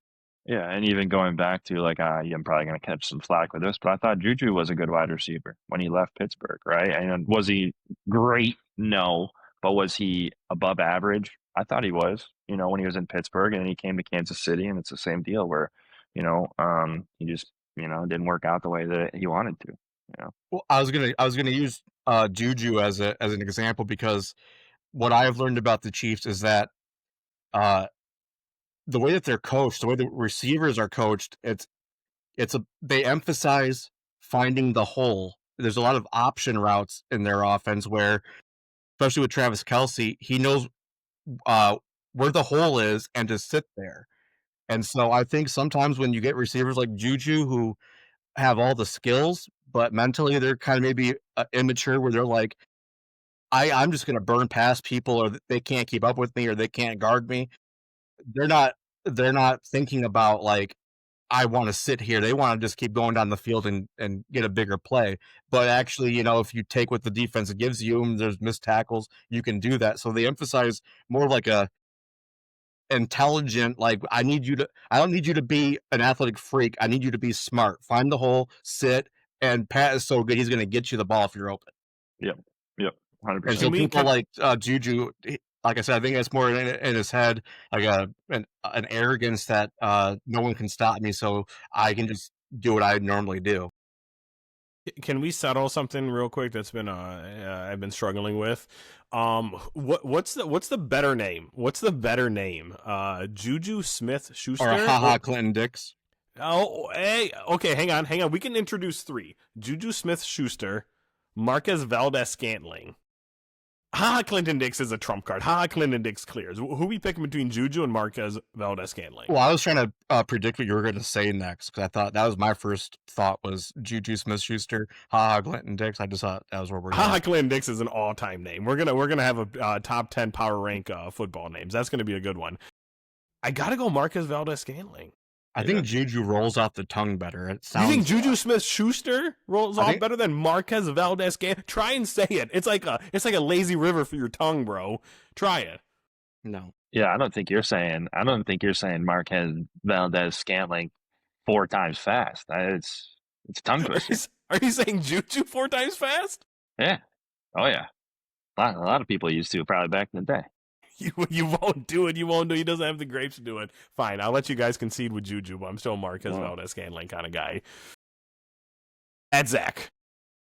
Yeah, and even going back to like, I'm probably going to catch some flack with this, but I thought Juju was a good wide receiver when he left Pittsburgh, right? And was he great? No, but was he above average? I thought he was. When he was in Pittsburgh, and then he came to Kansas City, and it's the same deal where, he just didn't work out the way that he wanted to. Well, I was gonna use Juju as an example, because what I have learned about the Chiefs is that the way that they're coached, the way the receivers are coached, they emphasize finding the hole. There's a lot of option routes in their offense where, especially with Travis Kelce, he knows where the hole is and to sit there. And so I think sometimes when you get receivers like Juju who have all the skills, but mentally they're kind of maybe immature, where they're like, I'm just going to burn past people, or they can't keep up with me, or they can't guard me. They're not thinking about like, I want to sit here. They want to just keep going down the field and get a bigger play. But actually, if you take what the defense gives you, and there's missed tackles, you can do that. So they emphasize more like a intelligent, like, I don't need you to be an athletic freak. I need you to be smart. Find the hole, sit, and Pat is so good, he's going to get you the ball if you're open. Yep, 100%. And so people like Juju, like I said, I think it's more in his head, like an arrogance that no one can stop me, so I can just do what I normally do. Can we settle something real quick that's been I've been struggling with? What's the better name? What's the better name? Juju Smith-Schuster or Clinton Dix? Oh, hey, okay, hang on. We can introduce three: Juju Smith-Schuster, Marquez Valdez-Scantling. Clinton Dix is a trump card. Clinton Dix clears. Who we picking between Juju and Marquez Valdez-Scantling? Well, I was trying to predict what you were going to say next because I thought that was my first thought was Juju Smith-Schuster, Clinton Dix. I just thought that was where we're going. Clinton Dix is an all-time name. We're gonna have a top 10 power rank football names. That's gonna be a good one. I gotta go Marquez Valdez-Scantling. I think Juju rolls off the tongue better. It sounds. You think Juju Smith-Schuster rolls off better than Marquez Valdez-Scantling? Try and say it. It's like a lazy river for your tongue, bro. Try it. No. Yeah, I don't think you're saying Marquez Valdez-Scantling 4 times fast. It's tongue twister. Are you saying Juju 4 times fast? Yeah. Oh yeah. A lot of people used to probably back in the day. You won't do it. You won't do it. He doesn't have the grapes to do it. Fine, I'll let you guys concede with Juju, but I'm still a Marquez Valdez-Scantling kind of guy. At Zack,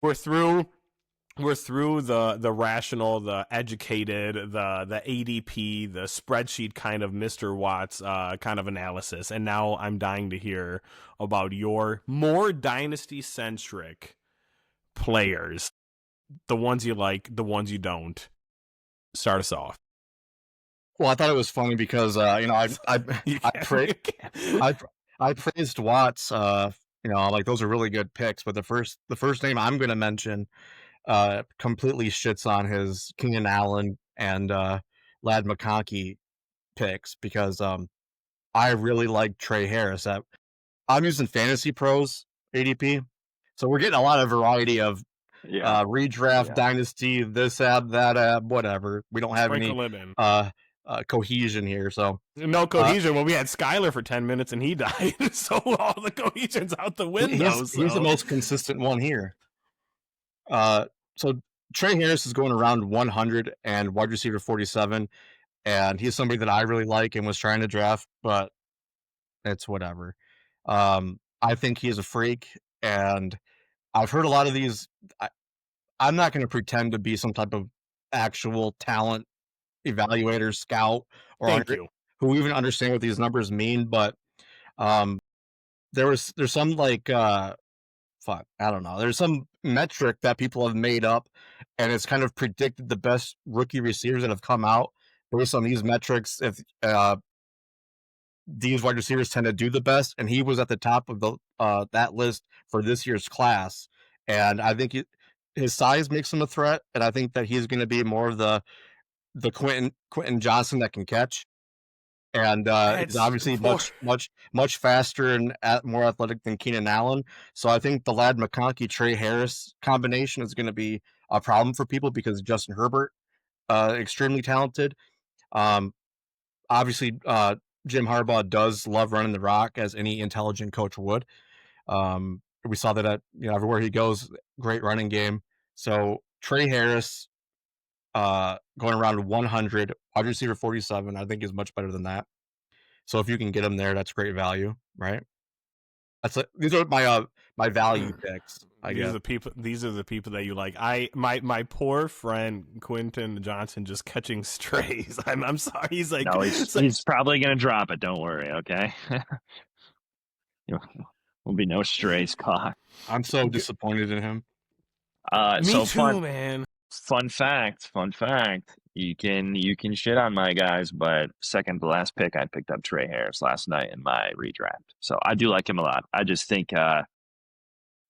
we're through the rational, the educated, the ADP, the spreadsheet kind of Mr. Watts kind of analysis, and now I'm dying to hear about your more dynasty-centric players, the ones you like, the ones you don't. Start us off. Well, I thought it was funny because I praised Watts. Like those are really good picks. But the first name I'm going to mention completely shits on his Keenan Allen and Lad McConkey picks because I really like Trey Harris. I'm using Fantasy Pros ADP, so we're getting a lot of variety of redraft, dynasty, this app, that app, whatever. We don't have any cohesion here, so no cohesion. Well, we had Skyler for 10 minutes and he died, so all the cohesion's out the window. He's the most consistent one here. So Trey Harris is going around 100 and wide receiver 47, and he's somebody that I really like and was trying to draft, but it's whatever. I think he is a freak, and I've heard a lot of these. I'm not going to pretend to be some type of actual talent evaluator, scout, or who even understand what these numbers mean, but there's some like I don't know. There's some metric that people have made up, and it's kind of predicted the best rookie receivers that have come out based on these metrics. If these wide receivers tend to do the best, and he was at the top of the that list for this year's class, and I think his size makes him a threat, and I think that he's going to be more of the Quentin Johnson that can catch, and he's obviously much faster and more athletic than Keenan Allen. So I think the Lad McConkey Trey Harris combination is going to be a problem for people because Justin Herbert, extremely talented. Obviously, Jim Harbaugh does love running the rock, as any intelligent coach would. We saw that at everywhere he goes, great running game. So Trey Harris, going around 100, wide receiver 47, I think is much better than that. So if you can get him there, that's great value, right? These are my value picks. These are the people that you like. My poor friend Quentin Johnson just catching strays. I'm sorry. He's like, no, he's probably gonna drop it. Don't worry, okay. Will be no strays caught. I'm so disappointed in him. Me too, man. Fun fact. You can shit on my guys, but second to last pick, I picked up Trey Harris last night in my redraft. So I do like him a lot. I just think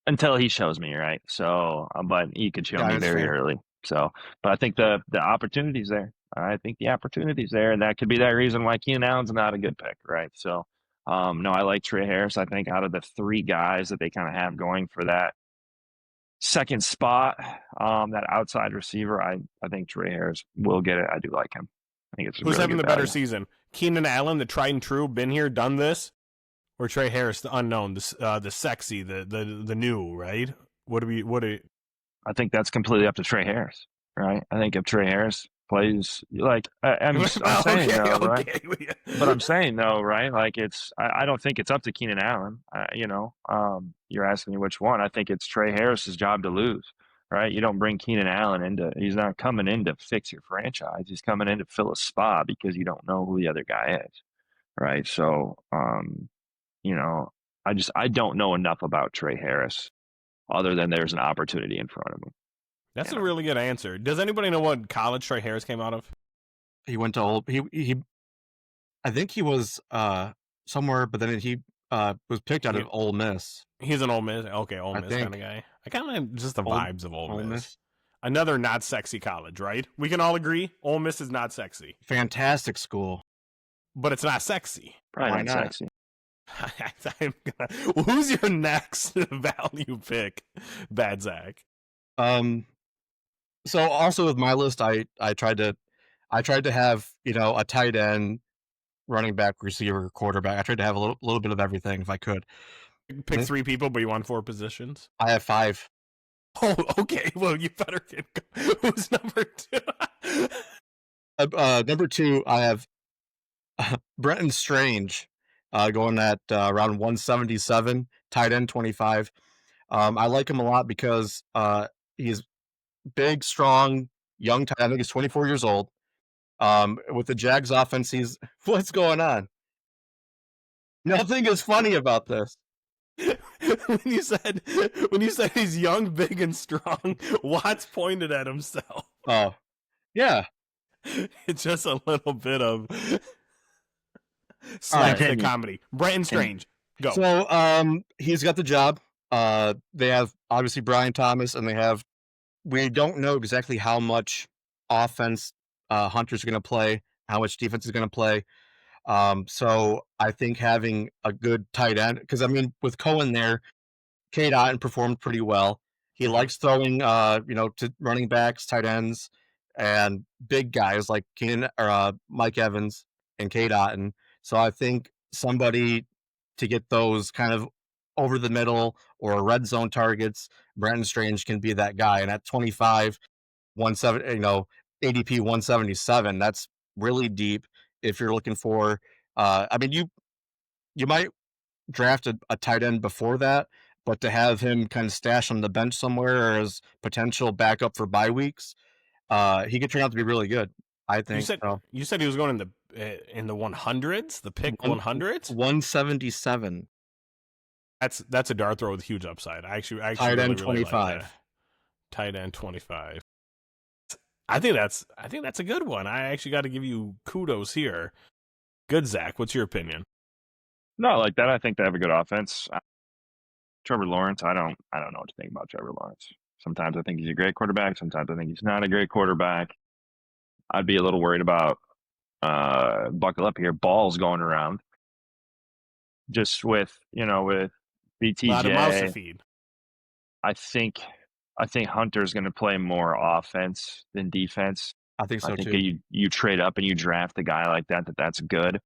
until he shows me, right? So, but he could show me very early. So, but I think the opportunity's there. I think the opportunity's there, and that could be that reason why Keenan Allen's not a good pick, right? So, no, I like Trey Harris. I think out of the 3 guys that they kind of have going for that second spot, that outside receiver, I think Trey Harris will get it. I do like him. I think it's who's really having the value. better season? Keenan Allen, the tried and true, been here, done this, or Trey Harris, the unknown, the sexy, the new, right? I think that's completely up to Trey Harris, right? I think if Trey Harris plays like I'm saying though, right? But I'm saying though, right? Like I don't think it's up to Keenan Allen. You're asking me which one. I think it's Trey Harris's job to lose, right? You don't bring Keenan Allen he's not coming in to fix your franchise. He's coming in to fill a spot because you don't know who the other guy is, right? So, I don't know enough about Trey Harris other than there's an opportunity in front of him. That's a really good answer. Does anybody know what college Trey Harris came out of? He went to he I think he was somewhere, but then he was picked out of Ole Miss. He's an Ole Miss. Okay, Ole Miss kind of guy. I kind of just the vibes of Ole Miss. Another not sexy college, right? We can all agree Ole Miss is not sexy. Fantastic school. But it's not sexy. Probably not sexy. Who's your next value pick, Bad Zack? So also with my list, I tried to have, you know, a tight end, running back, receiver, quarterback. I tried to have a little bit of everything if I could. Pick 3 people, but you want 4 positions? I have 5. Oh, okay. Well, you better get. Who's number 2? Number 2, I have Brenton Strange, going at around 177, tight end 25. I like him a lot because he's big, strong, young tight end. I think he's 24 years old. With the Jags offense, what's going on? Nothing is funny about this. when you said he's young, big, and strong, Watts pointed at himself. Oh, yeah. It's just a little bit of slapstick comedy. Brenton Strange, go. So, he's got the job. They have obviously Brian Thomas, and we don't know exactly how much offense Hunter's going to play, how much defense is going to play. So I think having a good tight end, because I mean, with Cohen there, Cade Otton performed pretty well. He likes throwing, to running backs, tight ends, and big guys like Mike Evans and Cade Otton. So I think somebody to get those kind of over the middle or red zone targets, Brenton Strange can be that guy. And at 25, ADP 177, that's really deep. If you're looking for, you might draft a tight end before that, but to have him kind of stash on the bench somewhere or as potential backup for bye weeks, he could turn out to be really good. I think. You said he was going in the 100s, the pick 100s, 177. That's a dart throw with huge upside. I actually tight end 25. Like tight end 25. I think that's a good one. I actually got to give you kudos here. Good, Zach. What's your opinion? No, like that. I think they have a good offense. Trevor Lawrence. I don't know what to think about Trevor Lawrence. Sometimes I think he's a great quarterback. Sometimes I think he's not a great quarterback. I'd be a little worried about buckle up here, balls going around. Just with BTJ. A lot of mouse to feed. I think Hunter's going to play more offense than defense. I think so too. You trade up and you draft a guy like that's good.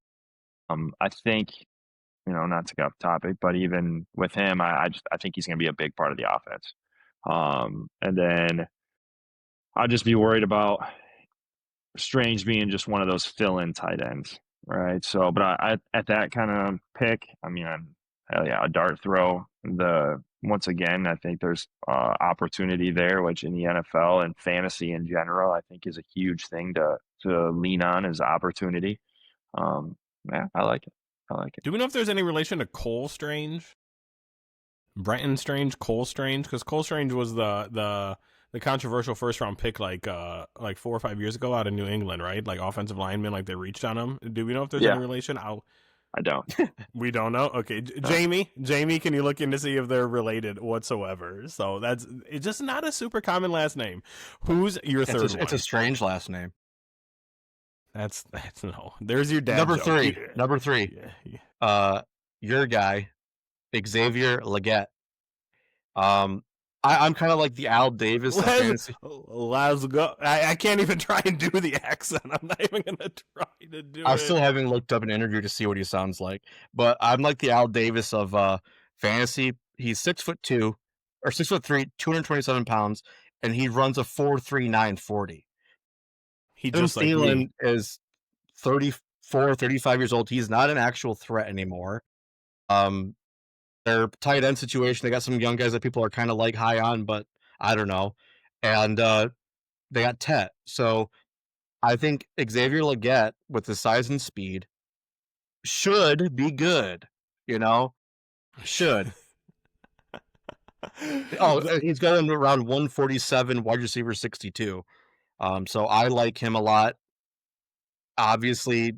I think, not to get off topic, but even with him, I think he's going to be a big part of the offense. And then I'd just be worried about Strange being just one of those fill-in tight ends, right? So, but I at that kind of pick, hell yeah, a dart throw. Once again, I think there's opportunity there, which in the NFL and fantasy in general, I think is a huge thing to lean on as opportunity. Yeah, I like it. Do we know if there's any relation to Cole Strange? Brenton Strange, Cole Strange? Because Cole Strange was the controversial first round pick like 4 or 5 years ago out of New England, right? Like offensive lineman, like they reached on him. Do we know if there's any relation? I don't. We don't know. Okay, Jamie, can you look in to see if they're related whatsoever? So it's just not a super common last name. Who's your third one? It's a strange last name. That's no. There's your dad. Number three. Yeah. Your guy, Xavier Legette. I'm kind of like the Al Davis of fantasy. Let's go. I can't even try and do the accent. I'm not even going to try to do it. I still haven't looked up an interview to see what he sounds like. But I'm like the Al Davis of fantasy. He's 6'2" or 6'3", 227 pounds, and he runs a 4.39 40. Tim Thielen is 34, 35 years old. He's not an actual threat anymore. Their tight end situation, they got some young guys that people are kind of like high on, but I don't know. And they got Tet. So I think Xavier Legette, with the size and speed, should be good. Should. He's got him around 147, wide receiver 62. So I like him a lot. Obviously,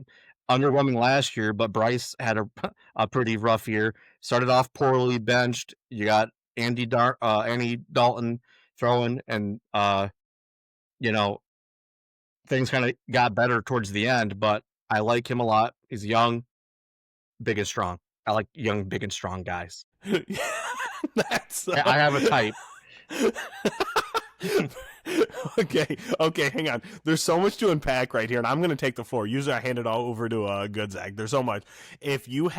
underwhelming last year, but Bryce had a pretty rough year. Started off poorly, benched. You got Andy Dalton throwing, and things kind of got better towards the end. But I like him a lot. He's young, big and strong. I like young, big and strong guys. That's I have a type. Okay, hang on. There's so much to unpack right here, and I'm going to take the floor. Usually I hand it all over to good Zack. There's so much. If you've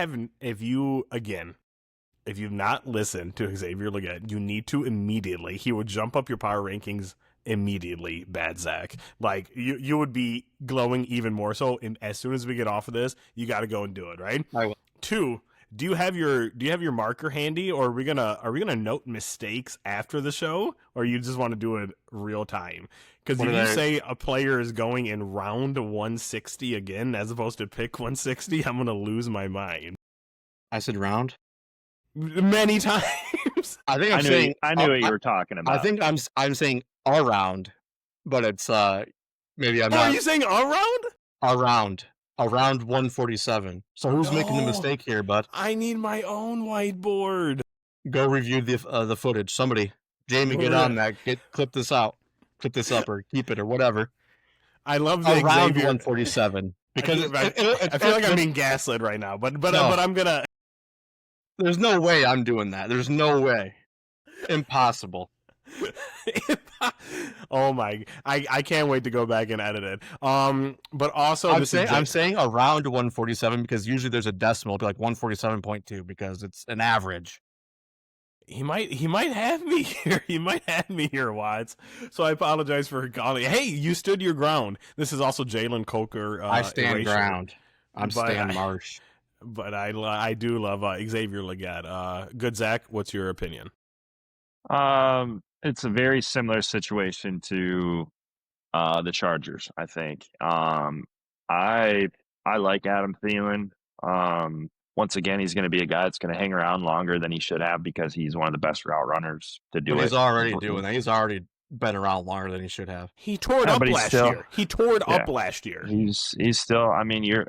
not listened to Xavier Legette, you need to immediately. He would jump up your power rankings immediately, bad Zack. Like, you would be glowing even more so. And as soon as we get off of this, you got to go and do it, right? I will. 2, do you have your marker handy, or are we gonna note mistakes after the show, or you just want to do it real time? Because if you say a player is going in round 160 again as opposed to pick 160, I'm gonna lose my mind. I said round many times. I knew what you were talking about. I think I'm saying around, but it's maybe I'm not. Are you saying around? Around 147. So who's making the mistake here, bud? I need my own whiteboard. Go review the footage. Somebody, Jamie, get on that. Clip this out. Clip this up or keep it or whatever. I love the around Xavier 147 because I feel like I'm being gaslit right now, but I'm gonna. There's no way I'm doing that. There's no way. Impossible. Oh my! I can't wait to go back and edit it. But also I'm saying around 147 because usually there's a decimal, it'll be like 147.2 because it's an average. He might have me here. He might have me here, Watts. So I apologize for calling. Hey, you stood your ground. This is also Jalen Coker. I stand ground. I'm Stan Marsh. But I do love Xavier Legette. Good Zack, what's your opinion? It's a very similar situation to the Chargers, I think. I like Adam Thielen. Once again, he's going to be a guy that's going to hang around longer than he should have because he's one of the best route runners to do it. He's already doing that. He's already been around longer than he should have. He tore it up last year. He tore it up last year. He's still. I mean, you're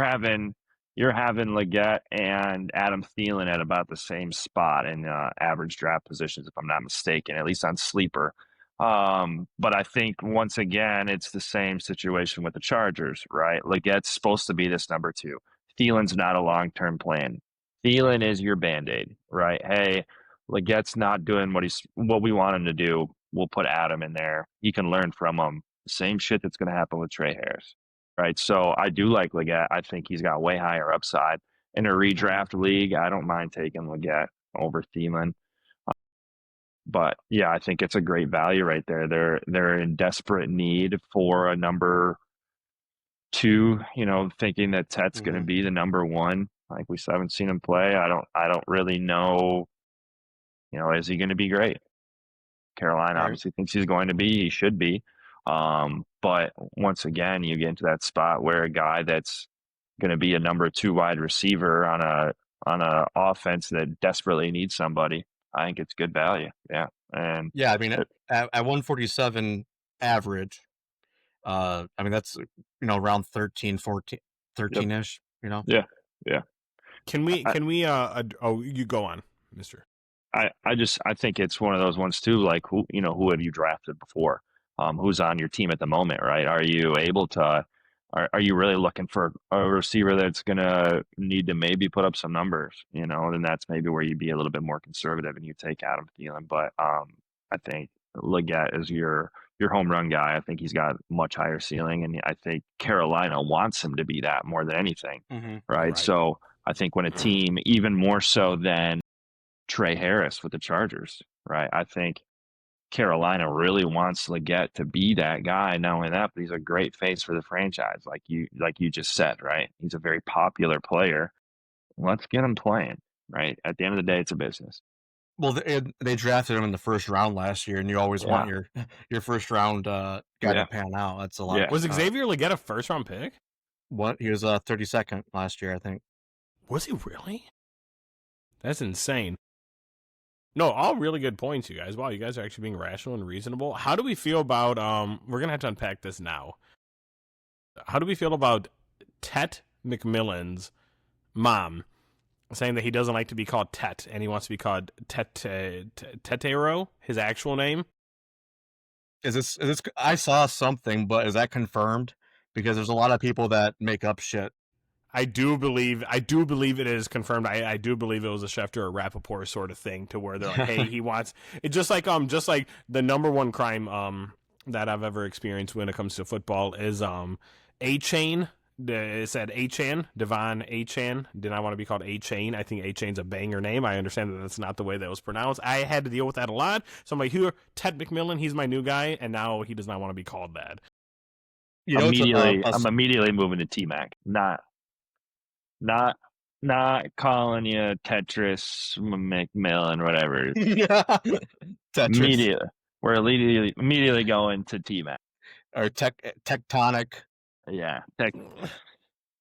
having Legette and Adam Thielen at about the same spot in average draft positions, if I'm not mistaken, at least on sleeper. But I think once again, it's the same situation with the Chargers, right? Legette's supposed to be this number 2. Thielen's not a long-term plan. Thielen is your Band-Aid, right? Hey, Legette's not doing what we want him to do. We'll put Adam in there. He can learn from him. Same shit that's going to happen with Trey Harris, right? So I do like Legette. I think he's got way higher upside. In a redraft league, I don't mind taking Legette over Thielen. But yeah, I think it's a great value right there. They're in desperate need for a number 2, thinking that Tet's going to be the number 1. Like we haven't seen him play. I don't really know, is he going to be great? Carolina obviously thinks he's going to be. He should be. But once again, you get into that spot where a guy that's going to be a number 2 wide receiver on a offense that desperately needs somebody, I think it's good value. Yeah. And yeah, I mean, at 147 average, I mean, that's, around 13, 14, 13-ish, Yeah. Can we, you go on, mister. I think it's one of those ones too, like who have you drafted before? Who's on your team at the moment, right? Are you able to, are you really looking for a receiver that's going to need to maybe put up some numbers, then that's maybe where you'd be a little bit more conservative and you take Adam Thielen. But I think Legette is your home run guy. I think he's got much higher ceiling, and I think Carolina wants him to be that more than anything, right? So I think when a team, even more so than Trey Harris with the Chargers, right? I think Carolina really wants Legette to be that guy. Not only that, but he's a great face for the franchise, like you just said, right? He's a very popular player. Let's get him playing, right? At the end of the day, it's a business. Well, they drafted him in the first round last year, and you always want your first round guy to pan out. That's a lot. Yeah. Was Xavier Legette a first round pick? What? He was 32nd last year, I think. Was he really? That's insane. No, all really good points, you guys. Wow, you guys are actually being rational and reasonable. How do we feel about we're gonna have to unpack this now. How do we feel about Tet McMillan's mom saying that he doesn't like to be called Tet and he wants to be called Tetero, his actual name? Is this? I saw something, but is that confirmed? Because there's a lot of people that make up shit. I do believe it is confirmed. I do believe it was a Schefter or Rappaport sort of thing to where they're like, hey, he wants it, just like the number one crime that I've ever experienced when it comes to football is A-Chain. It said A-Chan, Devon A-Chan. Did not want to be called A-Chain. I think A-Chain's a banger name. I understand that that's not the way that was pronounced. I had to deal with that a lot. So I'm like, here, Ted McMillan, he's my new guy, and now he does not want to be called that. You know, I'm immediately moving to T-Mac. Not calling you Tetris McMillan, whatever. Yeah. Tetris. We're immediately going to T-Mac. Or tectonic. Yeah.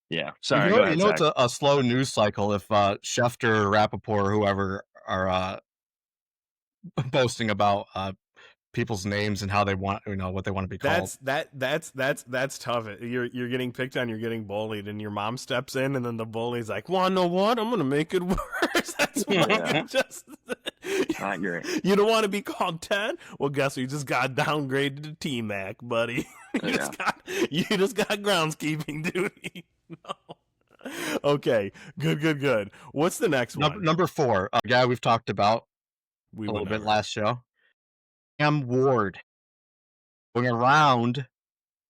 Yeah. Sorry. You know it's a slow news cycle if Schefter, Rappaport, or whoever are boasting about people's names and how they want, what they want to be called. That's tough. You're getting picked on, you're getting bullied, and your mom steps in, and then the bully's like, "Well, know what? I'm gonna make it worse." That's why you just not great. You don't want to be called Ted. Well, guess what? You just got downgraded to T-Mac, buddy. You just got groundskeeping duty. No. Okay, good. What's the next one? Number 4, a guy we've talked about a little bit last show. Cam Ward, going around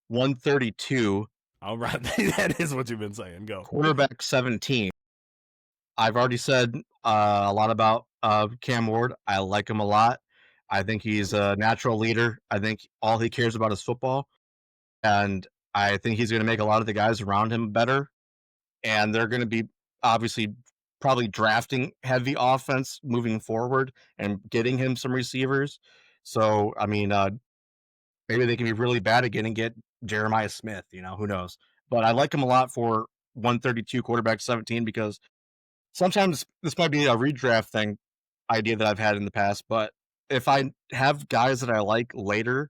132. All right, that is what you've been saying. Go. Quarterback 17. I've already said a lot about Cam Ward. I like him a lot. I think he's a natural leader. I think all he cares about is football. And I think he's going to make a lot of the guys around him better. And they're going to be obviously probably drafting heavy offense moving forward and getting him some receivers. So, I mean, maybe they can be really bad again and get Jeremiah Smith, who knows. But I like him a lot for 132 quarterback 17 because sometimes this might be a redraft idea that I've had in the past. But if I have guys that I like later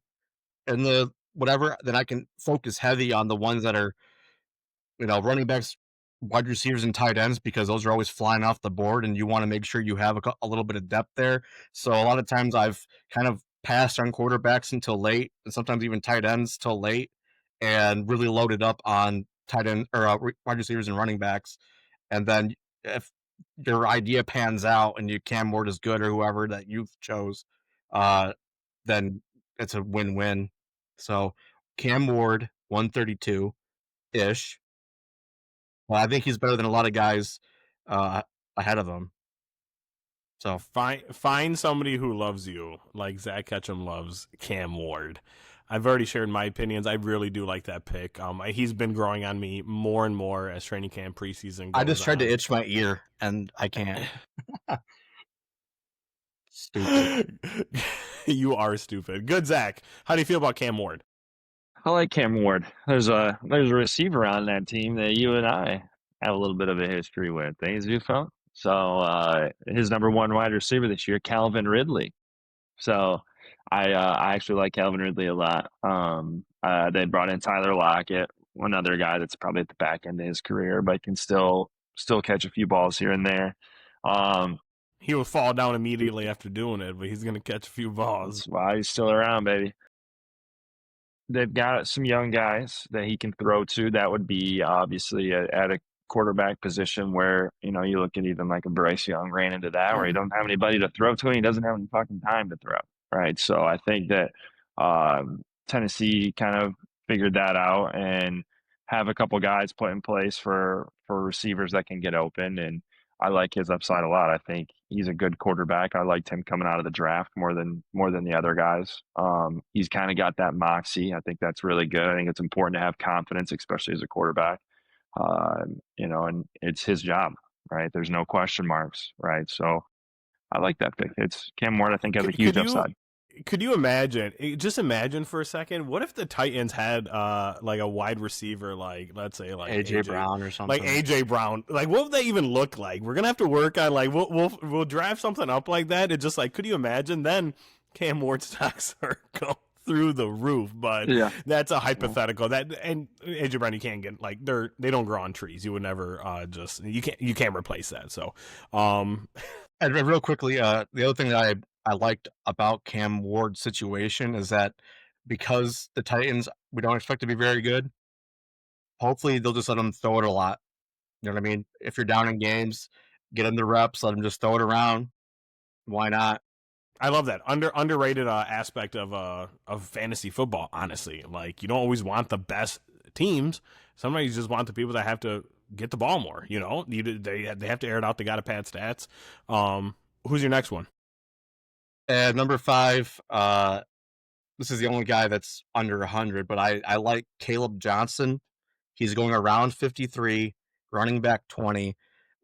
in the whatever, then I can focus heavy on the ones that are, running backs, wide receivers, and tight ends, because those are always flying off the board and you want to make sure you have a little bit of depth there. So a lot of times I've kind of passed on quarterbacks until late, and sometimes even tight ends till late, and really loaded up on tight end or wide receivers and running backs. And then if your idea pans out and Cam Ward is good or whoever that you've chose, then it's a win-win. So Cam Ward, 132-ish. Well, I think he's better than a lot of guys ahead of him. So find somebody who loves you, like Zack Ketchum loves Cam Ward. I've already shared my opinions. I really do like that pick. He's been growing on me more and more as training camp preseason goes I just tried on. to itch my ear, and I can't. Stupid. You are stupid. Good, Zack. How do you feel about Cam Ward? I like Cam Ward. There's a receiver on that team that you and I have a little bit of a history with. Things you felt. So his number one wide receiver this year, Calvin Ridley. So I actually like Calvin Ridley a lot. They brought in Tyler Lockett, one other guy that's probably at the back end of his career, but can still catch a few balls here and there. He will fall down immediately after doing it, but he's going to catch a few balls. That's why he's still around, baby. They've got some young guys that he can throw to. That would be obviously at a quarterback position where, you look at even like a Bryce Young ran into that, where he doesn't have anybody to throw to and he doesn't have any fucking time to throw, right? So I think that Tennessee kind of figured that out and have a couple guys put in place for receivers that can get open, and I like his upside a lot. I think he's a good quarterback. I liked him coming out of the draft more than the other guys. He's kind of got that moxie. I think that's really good. I think it's important to have confidence, especially as a quarterback. And it's his job, right? There's no question marks, right? So I like that pick. It's Cam Ward, I think, has a huge upside. Could you imagine? Just imagine for a second. What if the Titans had like a wide receiver, like let's say like AJ Brown or something, like AJ Brown. Like, what would they even look like? We're gonna have to work on like we'll draft something up like that. It's just like, could you imagine? Then Cam Ward stocks are go through the roof, but that's a hypothetical. That and AJ Brown, you can't get like they don't grow on trees. You would never just you can't replace that. So, and real quickly, the other thing that I liked about Cam Ward's situation is that because the Titans, we don't expect to be very good, hopefully they'll just let him throw it a lot. You know what I mean? If you're down in games, get him the reps, let him just throw it around. Why not? I love that underrated aspect of fantasy football. Honestly, like you don't always want the best teams. Sometimes you just want the people that have to get the ball more. You know, they have to air it out. They got to pad stats. Who's your next one? Number 5, this is the only guy that's under 100, but I like Caleb Johnson. He's going around 53, running back 20.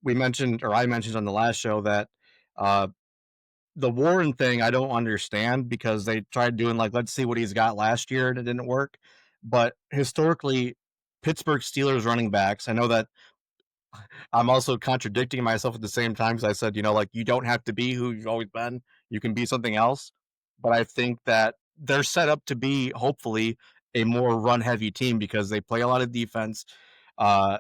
I mentioned on the last show that the Warren thing I don't understand because they tried doing like, let's see what he's got last year and it didn't work. But historically, Pittsburgh Steelers running backs, I know that I'm also contradicting myself at the same time because I said, like you don't have to be who you've always been. You can be something else. But I think that they're set up to be, hopefully, a more run-heavy team because they play a lot of defense. And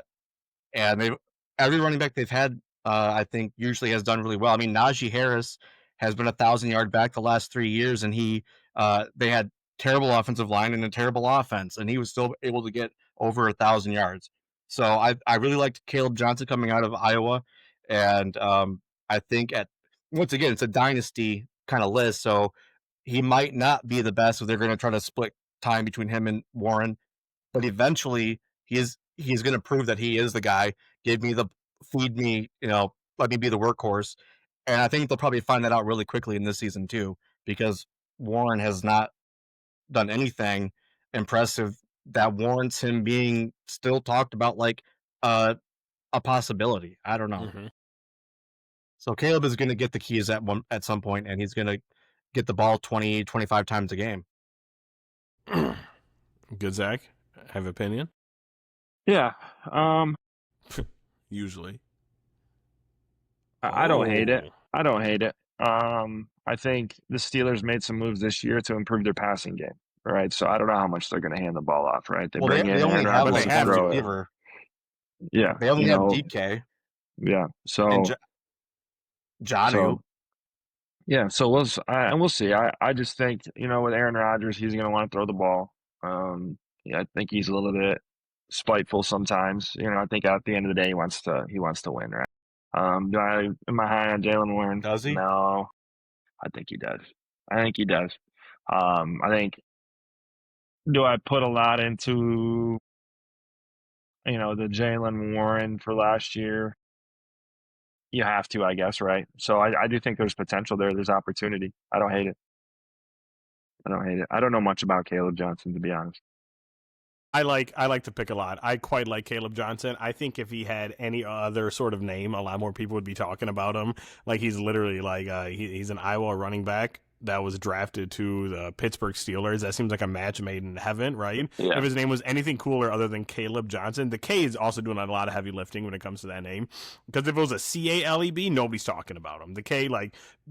every running back they've had, I think, usually has done really well. I mean, Najee Harris has been a 1,000-yard back the last 3 years, and they had terrible offensive line and a terrible offense, and he was still able to get over 1,000 yards. So I really liked Caleb Johnson coming out of Iowa, and I think once again it's a dynasty kind of list, so he might not be the best. So they're going to try to split time between him and Warren, but eventually he's going to prove that he is the guy. Feed me, let me be the workhorse. And I think they'll probably find that out really quickly in this season too, because Warren has not done anything impressive that warrants him being still talked about like a possibility. I don't know. Mm-hmm. So Caleb is going to get the keys at some point, and he's going to get the ball 20, 25 times a game. Good, Zach. Have opinion? Yeah. Usually. I don't hate it. I don't hate it. I think the Steelers made some moves this year to improve their passing game, right? So I don't know how much they're going to hand the ball off, right? They only have like half the receiver. Yeah. They only have DK. Yeah. So and Jonnu. So, yeah. So we'll see. I just think, with Aaron Rodgers, he's going to want to throw the ball. I think he's a little bit spiteful sometimes. I think at the end of the day, he wants to win, right? Am I high on Jalen Warren? Does he? No, I think he does. I think, do I put a lot into, the Jalen Warren for last year? You have to, I guess, right? So I do think there's potential there. There's opportunity. I don't hate it. I don't know much about Caleb Johnson, to be honest. I like to pick a lot. I quite like Caleb Johnson. I think if he had any other sort of name, a lot more people would be talking about him. Like he's literally like he's an Iowa running back that was drafted to the Pittsburgh Steelers. That seems like a match made in heaven, right? Yeah. If his name was anything cooler other than Caleb Johnson, the K is also doing a lot of heavy lifting when it comes to that name. Because if it was a Caleb, nobody's talking about him. The K,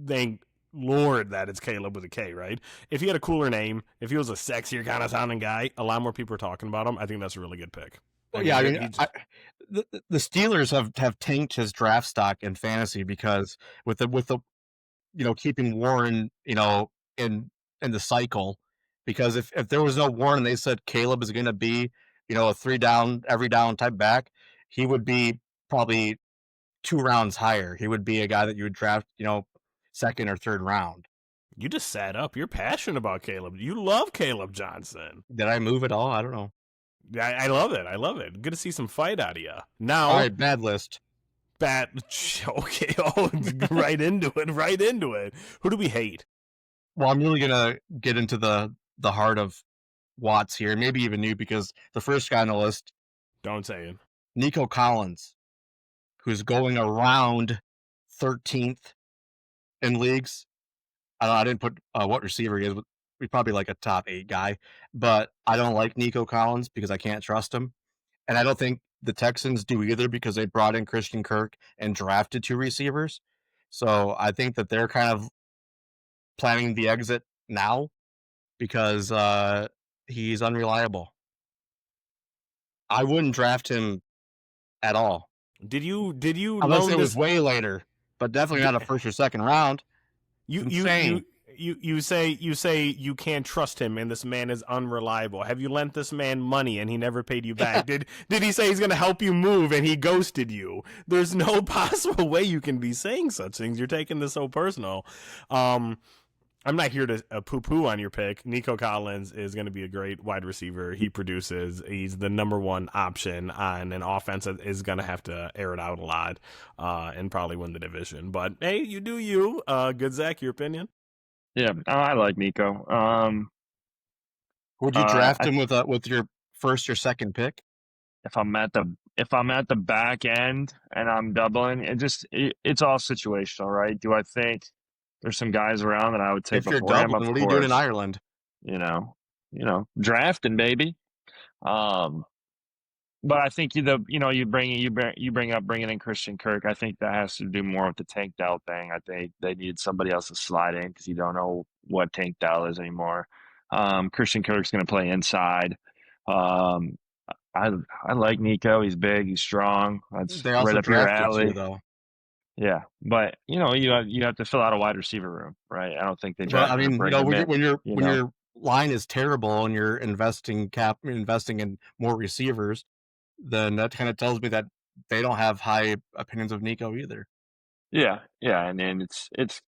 thank Lord that it's Caleb with a K, right? If he had a cooler name, if he was a sexier kind of sounding guy, a lot more people are talking about him. I think that's a really good pick. The Steelers have tanked his draft stock in fantasy because with the keeping Warren in the cycle, because if there was no Warren and they said Caleb is going to be a 3 down every down type back, he would be probably 2 rounds higher. He would be a guy that you would draft second or third round. You just sat up. You're passionate about Caleb. You love Caleb Johnson. Did I move at all? I don't know. I love it. I love it. Good to see some fight out of you. Now, all right, bad list. Okay. Oh, right into it. Who do we hate? Well, I'm really gonna get into the heart of Watts here, maybe even you, because the first guy on the list. Don't say it. Nico Collins, who's going around 13th in leagues. I didn't put what receiver he is. He's probably like a top 8 guy, but I don't like Nico Collins because I can't trust him. And I don't think the Texans do either because they brought in Christian Kirk and drafted 2 receivers. So I think that they're kind of planning the exit now because he's unreliable. I wouldn't draft him at all. Did you Unless learn it was this? way later, but definitely not a first or second round. You say you can't trust him and this man is unreliable. Have you lent this man money and he never paid you back? did he say he's going to help you move and he ghosted you? There's no possible way you can be saying such things. You're taking this so personal. I'm not here to poo-poo on your pick. Nico Collins is going to be a great wide receiver. He produces. He's the number one option on an offense that is going to have to air it out a lot and probably win the division. But, hey, you do you. Good, Zach, your opinion? Yeah, I like Nico. Would you draft him with your first or second pick? If I'm at the back end and I'm doubling, it's all situational, right? Do I think there's some guys around that I would take if you're before him? doubling, what are you doing in Ireland? Drafting, baby. But I think you bring up bringing in Christian Kirk. I think that has to do more with the Tank Dell thing. I think they need somebody else to slide in because you don't know what Tank Dell is anymore. Christian Kirk's going to play inside. I like Nico. He's big. He's strong. That's right up your alley. Though. Yeah, but you have to fill out a wide receiver room, right? I don't think they. Well, I mean, when your line is terrible and you're investing in more receivers, then that kind of tells me that they don't have high opinions of Nico either. Yeah, and then it's.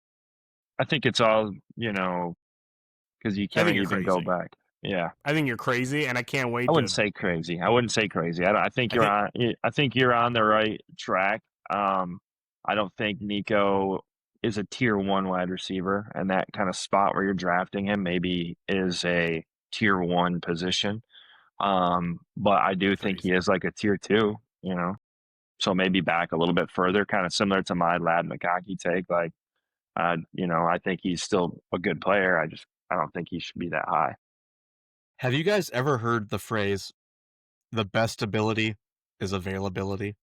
I think it's all because you can't even go back. Yeah, I think you're crazy, and I can't wait. I wouldn't say crazy. I think you're on the right track. I don't think Nico is a tier 1 wide receiver, and that kind of spot where you're drafting him maybe is a tier 1 position. But I do think he is like a tier 2. So maybe back a little bit further, kind of similar to my Lad McConkey take. Like, I think he's still a good player. I don't think he should be that high. Have you guys ever heard the phrase, the best ability is availability?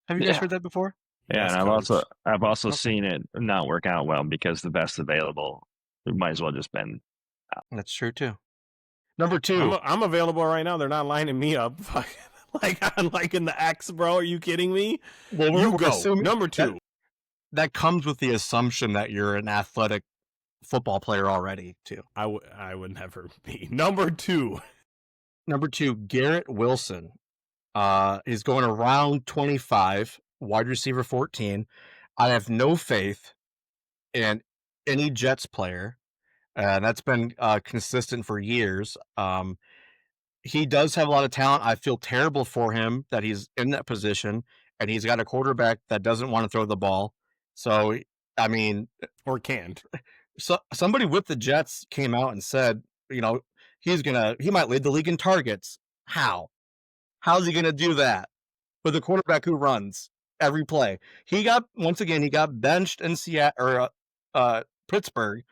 Have you guys heard that before? Yeah, yes, and I've also seen it not work out well because the best available might as well just been out. That's true too. Number 2. I'm available right now. They're not lining me up like in the X, bro. Are you kidding me? Well, you go. Number 2. That comes with the assumption that you're an athletic football player already too. I would never be. Number 2, Garrett Wilson. He's going around 25, wide receiver 14. I have no faith in any Jets player. That's been consistent for years. He does have a lot of talent. I feel terrible for him that he's in that position and he's got a quarterback that doesn't want to throw the ball. So, I mean, or can't. So somebody with the Jets came out and said, he might lead the league in targets. How's he going to do that with a quarterback who runs every play? He got benched in Seattle or Pittsburgh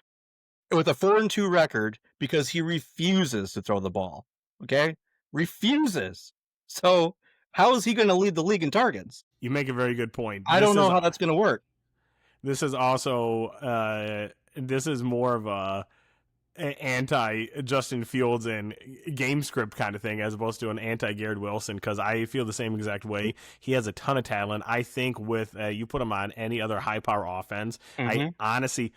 with a 4-2 record because he refuses to throw the ball. Okay? Refuses. So how is he going to lead the league in targets? You make a very good point. I don't know how that's going to work. This is also this is more of a anti Justin Fields and game script kind of thing as opposed to an anti Garrett Wilson, because I feel the same exact way. He has a ton of talent. I think with you put him on any other high power offense, I honestly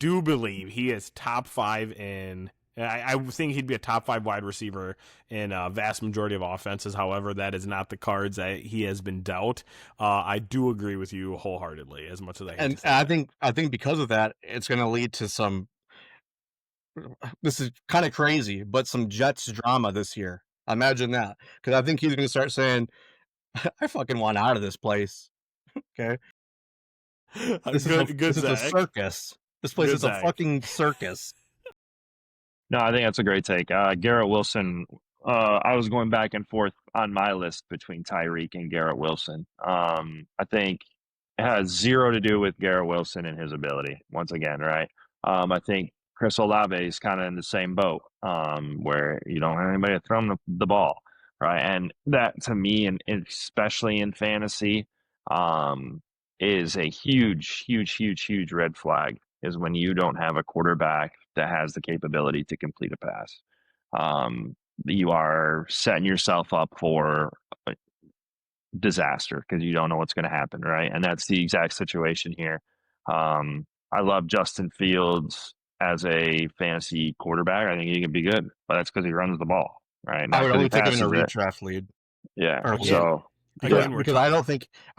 do believe he is top 5 in. I think he'd be a top 5 wide receiver in a vast majority of offenses. However, that is not the cards that he has been dealt. I do agree with you wholeheartedly, as much as I hate to say that. I think because of that, it's going to lead to some. This is kind of crazy, but some Jets drama this year. Imagine that, because I think he's going to start saying, "I fucking want out of this place." Okay, this is a circus. This place is a fucking circus. No, I think that's a great take. Garrett Wilson, I was going back and forth on my list between Tyreek and Garrett Wilson. I think it has zero to do with Garrett Wilson and his ability, once again, right? I think Chris Olave is kind of in the same boat, where you don't have anybody to throw him the ball, right? And that, to me, and especially in fantasy, is a huge, huge, huge, huge red flag. Is when you don't have a quarterback that has the capability to complete a pass. You are setting yourself up for disaster because you don't know what's going to happen, right? And that's the exact situation here. I love Justin Fields as a fantasy quarterback. I think he can be good, but that's because he runs the ball, right? I Not would because he only take him in a passes it. redraft lead. Yeah. Or So because I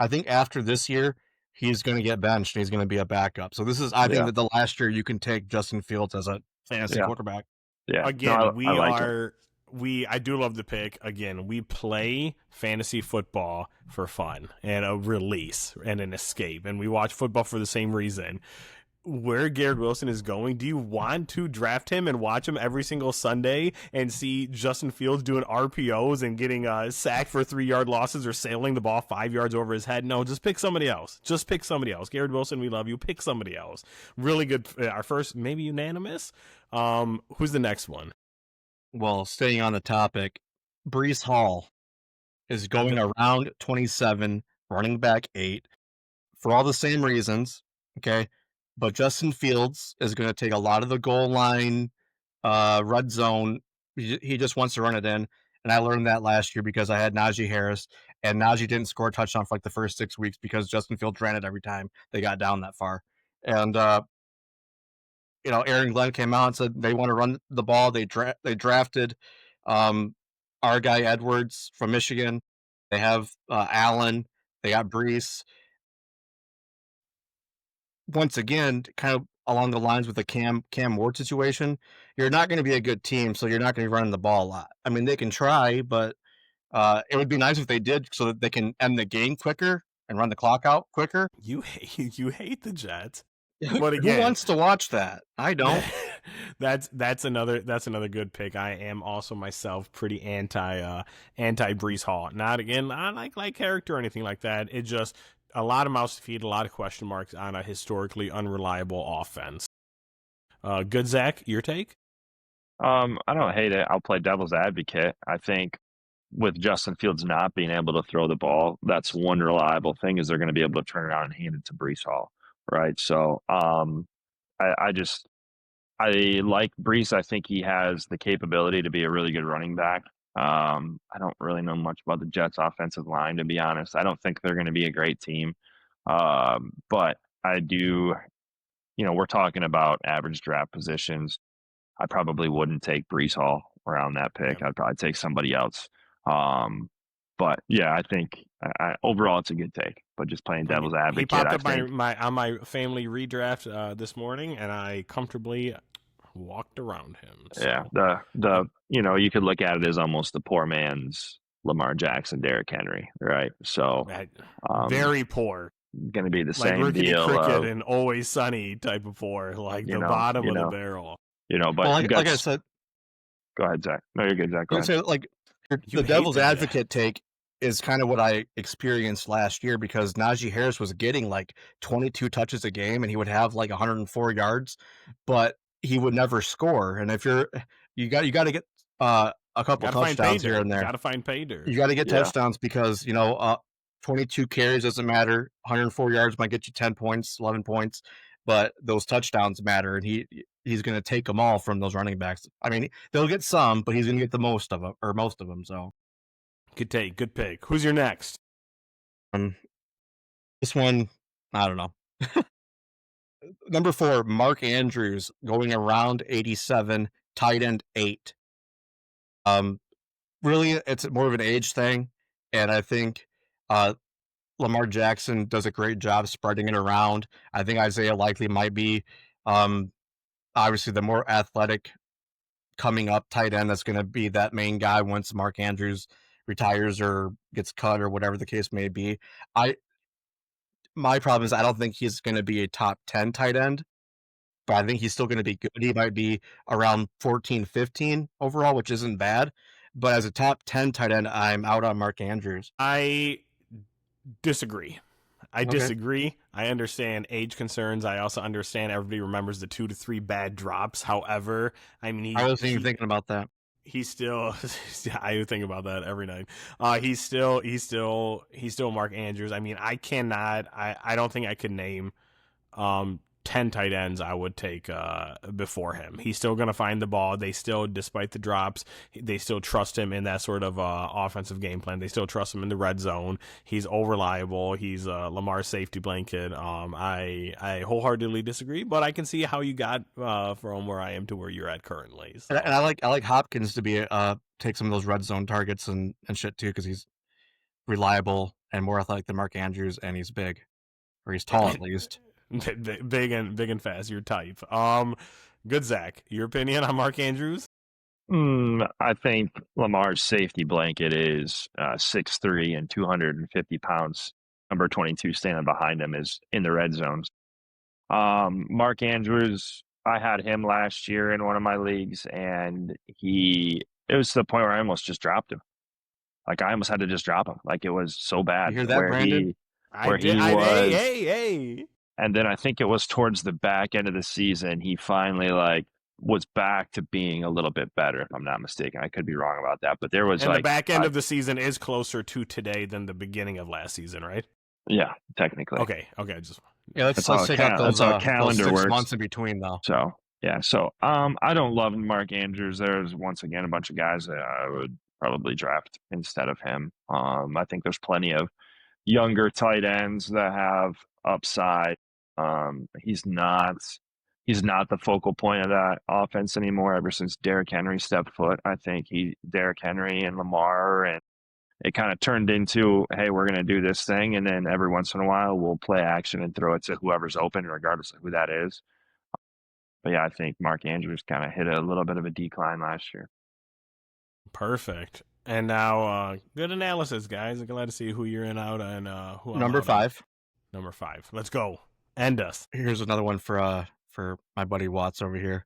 think after this year he's going to get benched and he's going to be a backup. So this is I think that the last year you can take Justin Fields as a fantasy quarterback. Yeah. Again, I I do love the pick. Again, we play fantasy football for fun and a release and an escape, and we watch football for the same reason. Where Garrett Wilson is going, do you want to draft him and watch him every single Sunday and see Justin Fields doing RPOs and getting sacked for 3-yard losses or sailing the ball 5 yards over his head? No, just pick somebody else. Just pick somebody else. Garrett Wilson, we love you. Pick somebody else. Really good. Our first, maybe unanimous. Who's the next one? Well, staying on the topic, Breece Hall is going around 27, running back 8, for all the same reasons, okay? But Justin Fields is going to take a lot of the goal line, red zone. He just wants to run it in. And I learned that last year because I had Najee Harris, and Najee didn't score a touchdown for like the first 6 weeks because Justin Fields ran it every time they got down that far. And Aaron Glenn came out and said they want to run the ball. They drafted our guy Edwards from Michigan. They have Allen. They got Breece. Once again, kind of along the lines with the Cam Ward situation, you're not going to be a good team, so you're not going to be running the ball a lot. I mean, they can try, but it would be nice if they did so that they can end the game quicker and run the clock out quicker. You hate the Jets. But again, who wants to watch that? I don't. That's another good pick. I am also myself pretty anti Breece Hall. Not like character or anything like that. It just a lot of mouths to feed, a lot of question marks on a historically unreliable offense. Good, Zach, your take? I don't hate it. I'll play devil's advocate. I think with Justin Fields not being able to throw the ball, that's one reliable thing is they're going to be able to turn it around and hand it to Breece Hall, right? So I like Breece. I think he has the capability to be a really good running back. I don't really know much about the Jets' offensive line, to be honest. I don't think they're going to be a great team. But I do, we're talking about average draft positions. I probably wouldn't take Breece Hall around that pick. Yeah. I'd probably take somebody else. But yeah, I think overall it's a good take. But just playing devil's advocate, he popped up on my family redraft this morning, and I comfortably walked around him. So. Yeah, you could look at it as almost the poor man's Lamar Jackson, Derrick Henry, right? So very poor. Going to be the like same deal. Cricket and Always Sunny type of poor, like the bottom of the barrel. But like I said, go ahead, Zach. No, you're good, Zach. Go ahead. Say, like the devil's advocate take is kind of what I experienced last year because Najee Harris was getting like 22 touches a game and he would have like 104 yards, but he would never score. And if you got to get a couple touchdowns here and there. You got to find pay dirt. You got to get touchdowns because 22 carries doesn't matter. 104 yards might get you 10 points, 11 points, but those touchdowns matter, and he's going to take them all from those running backs. I mean, they'll get some, but he's going to get the most of them. So, good take, good pick. Who's your next? This one, I don't know. Number 4, Mark Andrews, going around 87, tight end 8. Really, it's more of an age thing, and I think Lamar Jackson does a great job spreading it around. I think Isaiah Likely might be obviously the more athletic coming up tight end that's going to be that main guy once Mark Andrews retires or gets cut or whatever the case may be. My problem is I don't think he's going to be a top 10 tight end, but I think he's still going to be good. He might be around 14, 15 overall, which isn't bad. But as a top 10 tight end, I'm out on Mark Andrews. I disagree. I disagree. I understand age concerns. I also understand everybody remembers the 2 to 3 bad drops. However, I mean, I wasn't even thinking about that. He's still. I think about that every night. He's still Mark Andrews. I mean, I cannot. I don't think I could name 10 tight ends I would take before him. He's still going to find the ball. They still, despite the drops, they still trust him in that sort of offensive game plan. They still trust him in the red zone. He's over-reliable. He's Lamar's safety blanket. I wholeheartedly disagree, but I can see how you got from where I am to where you're at currently. So. And I like Hopkins to be take some of those red zone targets and shit too, because he's reliable and more athletic than Mark Andrews, and he's big, or he's tall at least. Big and fast. Your type. Good, Zach. Your opinion on Mark Andrews? I think Lamar's safety blanket is 6'3" and 250 pounds. Number 22 standing behind him is in the red zones. Mark Andrews, I had him last year in one of my leagues, and it was to the point where I almost just dropped him. Like, I almost had to just drop him. Like, it was so bad. You hear that, Brandon? Hey. And then I think it was towards the back end of the season, he finally was back to being a little bit better, if I'm not mistaken. I could be wrong about that, but there was the back end of the season is closer to today than the beginning of last season, right? Yeah, technically. Okay. Let's take out those calendar 6 works. months in between, though. So yeah, I don't love Mark Andrews. There's once again a bunch of guys that I would probably draft instead of him. I think there's plenty of younger tight ends that have upside. He's not the focal point of that offense anymore ever since Derrick Henry stepped foot. I think Derrick Henry and Lamar, and it kind of turned into, hey, we're going to do this thing, and then every once in a while we'll play action and throw it to whoever's open, regardless of who that is. But yeah, I think Mark Andrews kind of hit a little bit of a decline last year. Perfect. And now, good analysis, guys. I'm glad to see who you're in out and who I'm Number 5. Number 5. Let's go. End us. Here's another one for my buddy Watts over here.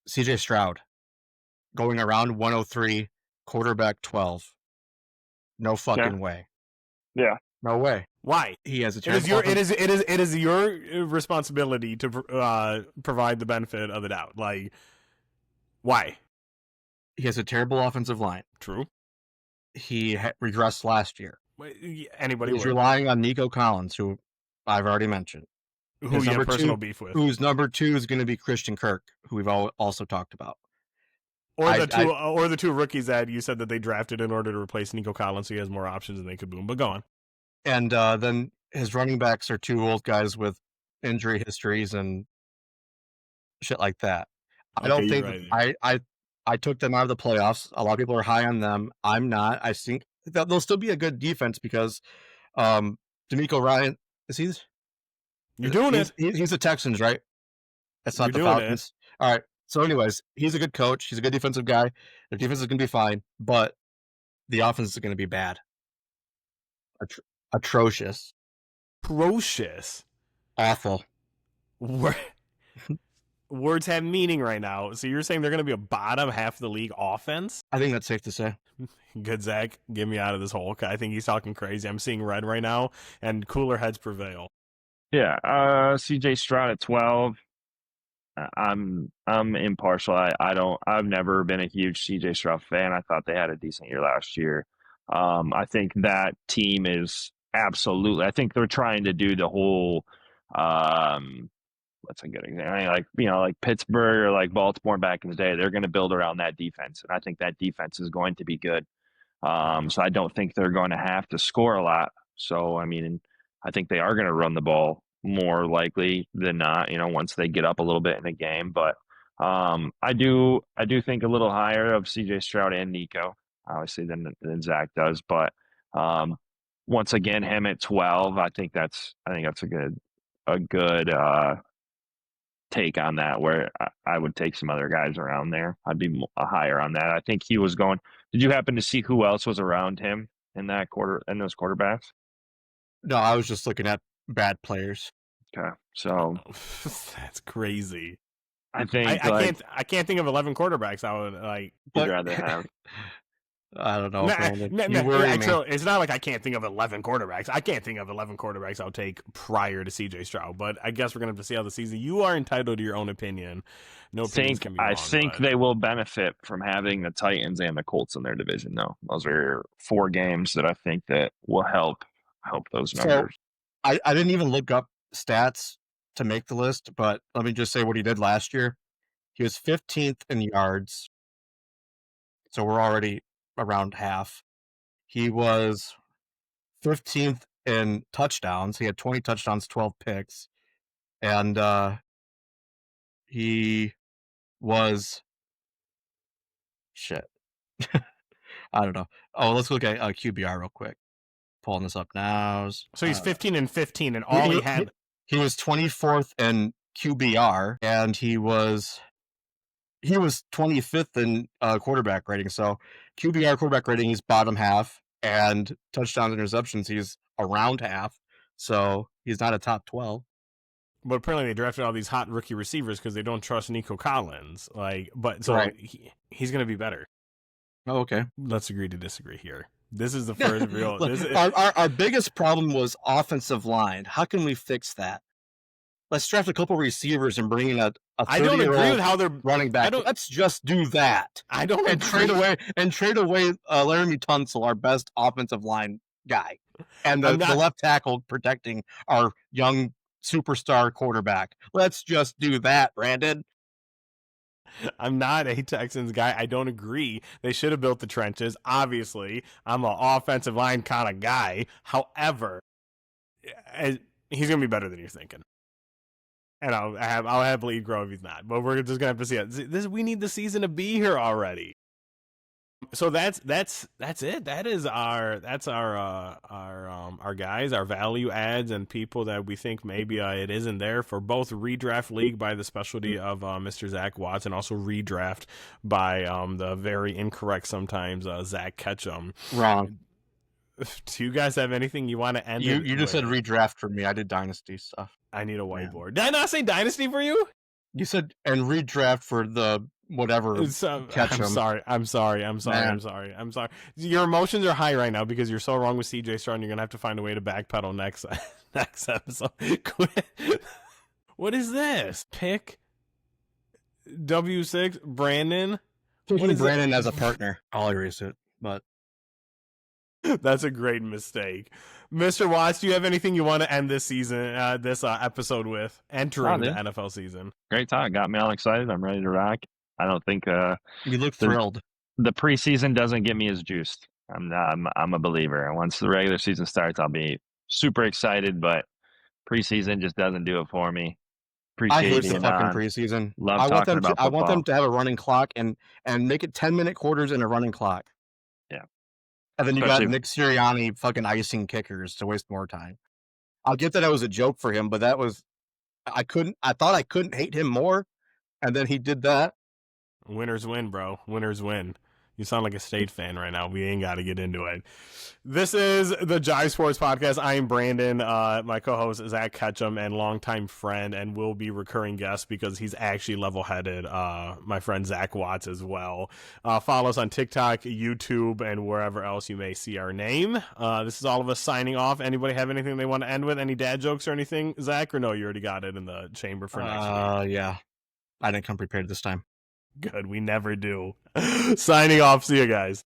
CJ Stroud, going around 103, quarterback 12. No fucking way. Yeah. No way. Why? He has a it is your responsibility to provide the benefit of the doubt. Like, why? He has a terrible offensive line. True. He regressed last year. Anybody He's relying on Nico Collins, who I've already mentioned. Who you have personal beef with. Who's number 2 is going to be Christian Kirk, who we've also talked about. Or the two rookies that you said that they drafted in order to replace Nico Collins, so he has more options and they could boom. But go on. And then his running backs are 2 old guys with injury histories and shit like that. I don't think I took them out of the playoffs. A lot of people are high on them. I'm not. I think that they'll still be a good defense because D'Amico Ryan is he? You're doing it. He's the Texans, right? That's not the Falcons. All right. So, anyways, he's a good coach. He's a good defensive guy. The defense is going to be fine, but the offense is going to be bad. Atrocious. Awful. Words have meaning right now. So you're saying they're going to be a bottom half of the league offense? I think that's safe to say. Good, Zach. Get me out of this hole. I think he's talking crazy. I'm seeing red right now, and cooler heads prevail. Yeah. CJ Stroud at 12. I'm impartial. I've never been a huge CJ Stroud fan. I thought they had a decent year last year. I think that team is absolutely. I think they're trying to do the whole. What's a good example? Like Pittsburgh or like Baltimore back in the day. They're going to build around that defense, and I think that defense is going to be good. So I don't think they're going to have to score a lot. So I mean, I think they are going to run the ball more likely than not, once they get up a little bit in the game. But I do think a little higher of CJ Stroud and Nico, obviously, than Zach does. But once again, him at 12, I think that's a good take on that, where I would take some other guys around there. I'd be higher on that. I think he was going. Did you happen to see who else was around him in those quarterbacks? No, I was just looking at bad players. Okay, so that's crazy. I think I can't think of 11 quarterbacks I would like. You'd rather have. I don't know, Brandon. You worry me. It's not like I can't think of 11 quarterbacks. I can't think of 11 quarterbacks I'll take prior to CJ Stroud, but I guess we're going to have to see how the season. You are entitled to your own opinion. No opinions can be wrong. I think they will benefit from having the Titans and the Colts in their division, though. Those are 4 games that I think that will help those numbers. So, I didn't even look up stats to make the list, but let me just say what he did last year. He was 15th in yards, so we're already around half. He was 15th in touchdowns. He had 20 touchdowns, 12 picks. And he was shit. I don't know. Oh, let's look at QBR real quick. Pulling this up now. So he's 15 and 15, and all he had. He was 24th in QBR, and he was 25th in quarterback rating. So QBR quarterback rating, he's bottom half, and touchdowns and interceptions, he's around half. So he's not a top 12. But apparently they drafted all these hot rookie receivers because they don't trust Nico Collins. Right. He's going to be better. Oh, okay. Let's agree to disagree here. This is the first real. Our biggest problem was offensive line. How can we fix that? Let's draft a couple receivers and bring in a 30-year-old I don't agree with how they're running back. Let's just do that. I don't and agree. trade away Laramie Tunsil, our best offensive line guy, and the left tackle protecting our young superstar quarterback. Let's just do that, Brandon. I'm not a Texans guy. I don't agree. They should have built the trenches. Obviously, I'm an offensive line kind of guy. However, he's going to be better than you're thinking. And I'll happily grow if he's not. But we're just going to have to see it. We need the season to be here already. So that's it. That's our guys, our value adds, and people that we think maybe it isn't there for both redraft league by the specialty of Mr. Zach Watts, and also redraft by the very incorrect sometimes Zach Ketchum. Wrong. Do you guys have anything you want to end? You just said redraft for me. I did dynasty stuff. I need a whiteboard. Did I not say dynasty for you? You said and redraft for the whatever. I'm sorry. Your emotions are high right now because you're so wrong with CJ Stroud, and you're gonna have to find a way to backpedal next episode. Quit. What is this? Pick W6 Brandon. Picking Brandon as a partner. I'll erase it, but that's a great mistake. Mr. Watts, do you have anything you want to end this season, this episode with, entering the NFL season? Great talk. Got me all excited. I'm ready to rock. I don't think you look thrilled. The preseason doesn't get me as juiced. I'm a believer. Once the regular season starts, I'll be super excited, but preseason just doesn't do it for me. I hate the fucking preseason. I want them to have a running clock and make it 10-minute quarters and a running clock. Yeah. And then you got Nick Sirianni fucking icing kickers to waste more time. I'll get that it was a joke for him, but that was I thought I couldn't hate him more, and then he did that. Winners win, bro. Winners win. You sound like a State fan right now. We ain't got to get into it. This is the Jive Sports Podcast. I am Brandon. My co-host is Zack Ketchum, and longtime friend, and will be recurring guest because he's actually level-headed. My friend Zach Watts as well. Follow us on TikTok, YouTube, and wherever else you may see our name. This is all of us signing off. Anybody have anything they want to end with? Any dad jokes or anything, Zach? Or no, you already got it in the chamber for next week? Yeah. I didn't come prepared this time. Good. We never do. Signing off. See you guys.